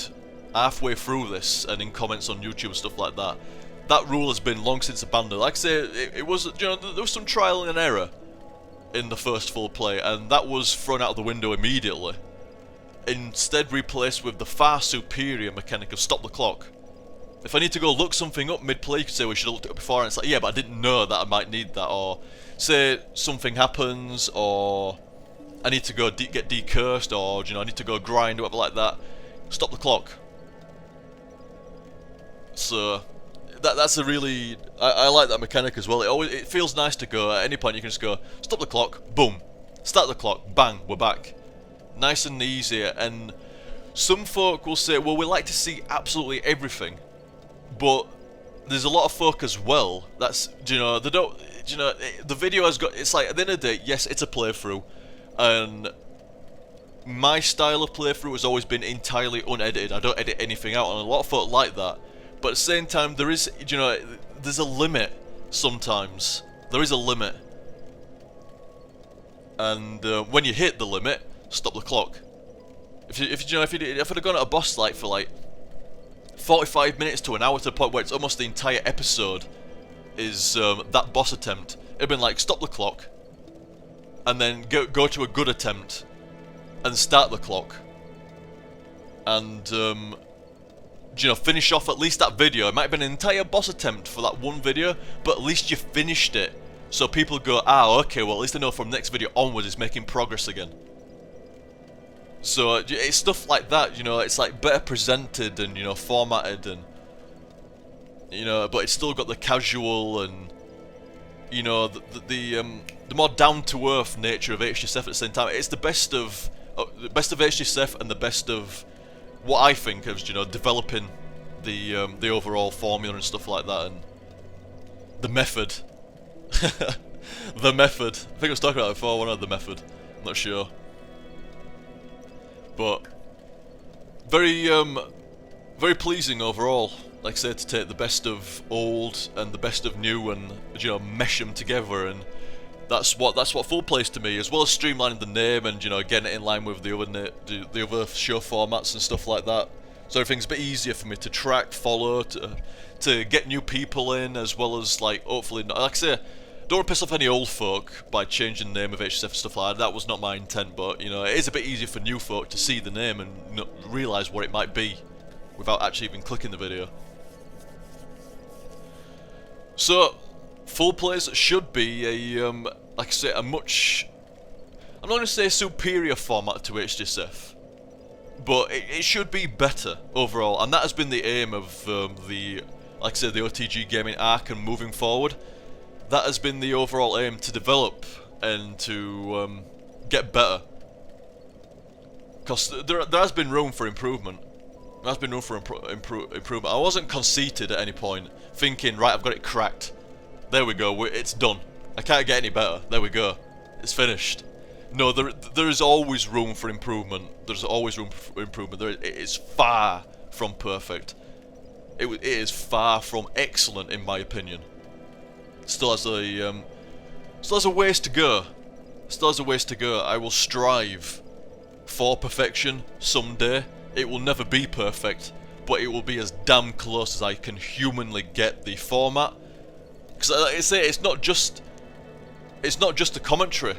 halfway through this and in comments on YouTube and stuff like that, that rule has been long since abandoned. Like I say, it was, you know, there was some trial and error in the first full play, and that was thrown out of the window immediately. Instead replaced with the far superior mechanic of stop the clock. If I need to go look something up mid-play, you could say we should have looked it up before, and it's like, yeah, but I didn't know that I might need that, or say something happens, or I need to go get decursed, or, you know, I need to go grind, or whatever like that. Stop the clock. So that's a really, I like that mechanic as well. It feels nice to go at any point. You can just go stop the clock, boom, start the clock, bang, we're back. Nice and easy. And some folk will say, well, we like to see absolutely everything, but there's a lot of folk as well that's, you know, they don't, you know, the video has got, it's like at the end of the day, yes, it's a playthrough, and my style of playthrough has always been entirely unedited. I don't edit anything out, and a lot of folk like that. But at the same time, there is, you know, there's a limit sometimes. There is a limit. And when you hit the limit, stop the clock. If I'd have gone at a boss fight for like 45 minutes to an hour to the point where it's almost the entire episode is that boss attempt, it'd been like stop the clock, and then go to a good attempt, and start the clock, and you know, finish off at least that video. It might have been an entire boss attempt for that one video, but at least you finished it. So people go, ah, okay, well at least I know from next video onwards it's making progress again. So it's stuff like that, you know, it's like better presented and, you know, formatted and, you know, but it's still got the casual and, you know, the more down-to-earth nature of HGSF at the same time. It's the best of HGSF and the best of what I think of, you know, developing the overall formula and stuff like that, and the method. The method. I think I was talking about it before, one of the method. I'm not sure. But very pleasing overall. Like I said, to take the best of old and the best of new and, you know, mesh them together, and that's what Fullplay is to me, as well as streamlining the name and, you know, getting it in line with the other show formats and stuff like that. So everything's a bit easier for me to track, follow, to get new people in, as well as, like, hopefully, like I say, don't want to piss off any old folk by changing the name of HSF and stuff like that. That was not my intent, but, you know, it is a bit easier for new folk to see the name and, you know, realise what it might be without actually even clicking the video. So, Fullplays should be a, like I say, a much, I'm not going to say superior format to HGSF, but it should be better overall, and that has been the aim of the, like I say, the OTGgaming arc and moving forward. That has been the overall aim, to develop and to get better. Because there has been room for improvement. There has been room for improvement. I wasn't conceited at any point, thinking, right, I've got it cracked. There we go, it's done. I can't get any better. There we go. It's finished. No, there is always room for improvement. There's always room for improvement. It is far from perfect. It is far from excellent, in my opinion. Still has a ways to go. Still has a ways to go. I will strive for perfection someday. It will never be perfect, but it will be as damn close as I can humanly get the format. Because like I say, it's not just the commentary.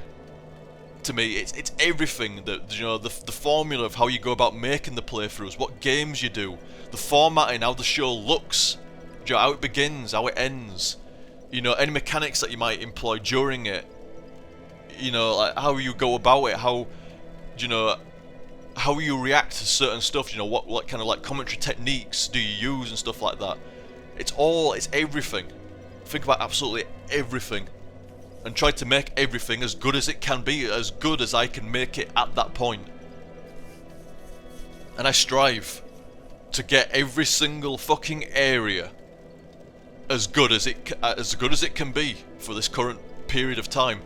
To me, it's everything that, you know, the formula of how you go about making the playthroughs, what games you do, the formatting, how the show looks, you know, how it begins, how it ends, you know, any mechanics that you might employ during it, you know, like how you go about it, how, you know, how you react to certain stuff, you know, what kind of like commentary techniques do you use and stuff like that. It's everything. Think about absolutely everything, and try to make everything as good as it can be, as good as I can make it at that point. And I strive to get every single fucking area as good as it can be for this current period of time.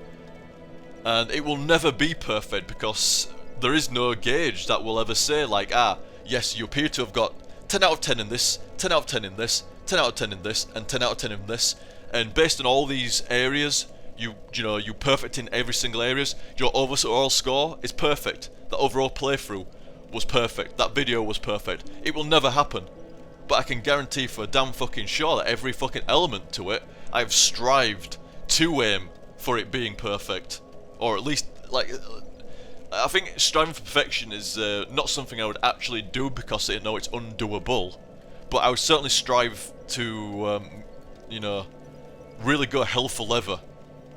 And it will never be perfect, because there is no gauge that will ever say like, ah, yes, you appear to have got 10 out of 10 in this, 10 out of 10 in this, 10 out of 10 in this, and 10 out of 10 in this. And based on all these areas, you perfect in every single areas. Your overall score is perfect. The overall playthrough was perfect. That video was perfect. It will never happen. But I can guarantee for a damn fucking sure that every fucking element to it, I've strived to aim for it being perfect. Or at least, like, I think striving for perfection is not something I would actually do because I know it's undoable. But I would certainly strive to, you know, really go hell for leather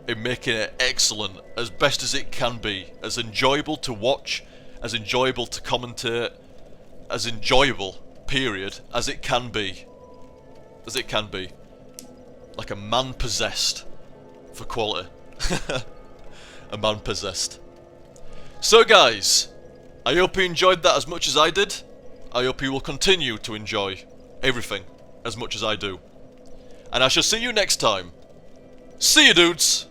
in making it excellent, as best as it can be. As enjoyable to watch, as enjoyable to commentate, as enjoyable, period, as it can be. As it can be. Like a man possessed for quality. A man possessed. So guys, I hope you enjoyed that as much as I did. I hope you will continue to enjoy everything as much as I do. And I shall see you next time. See you, dudes!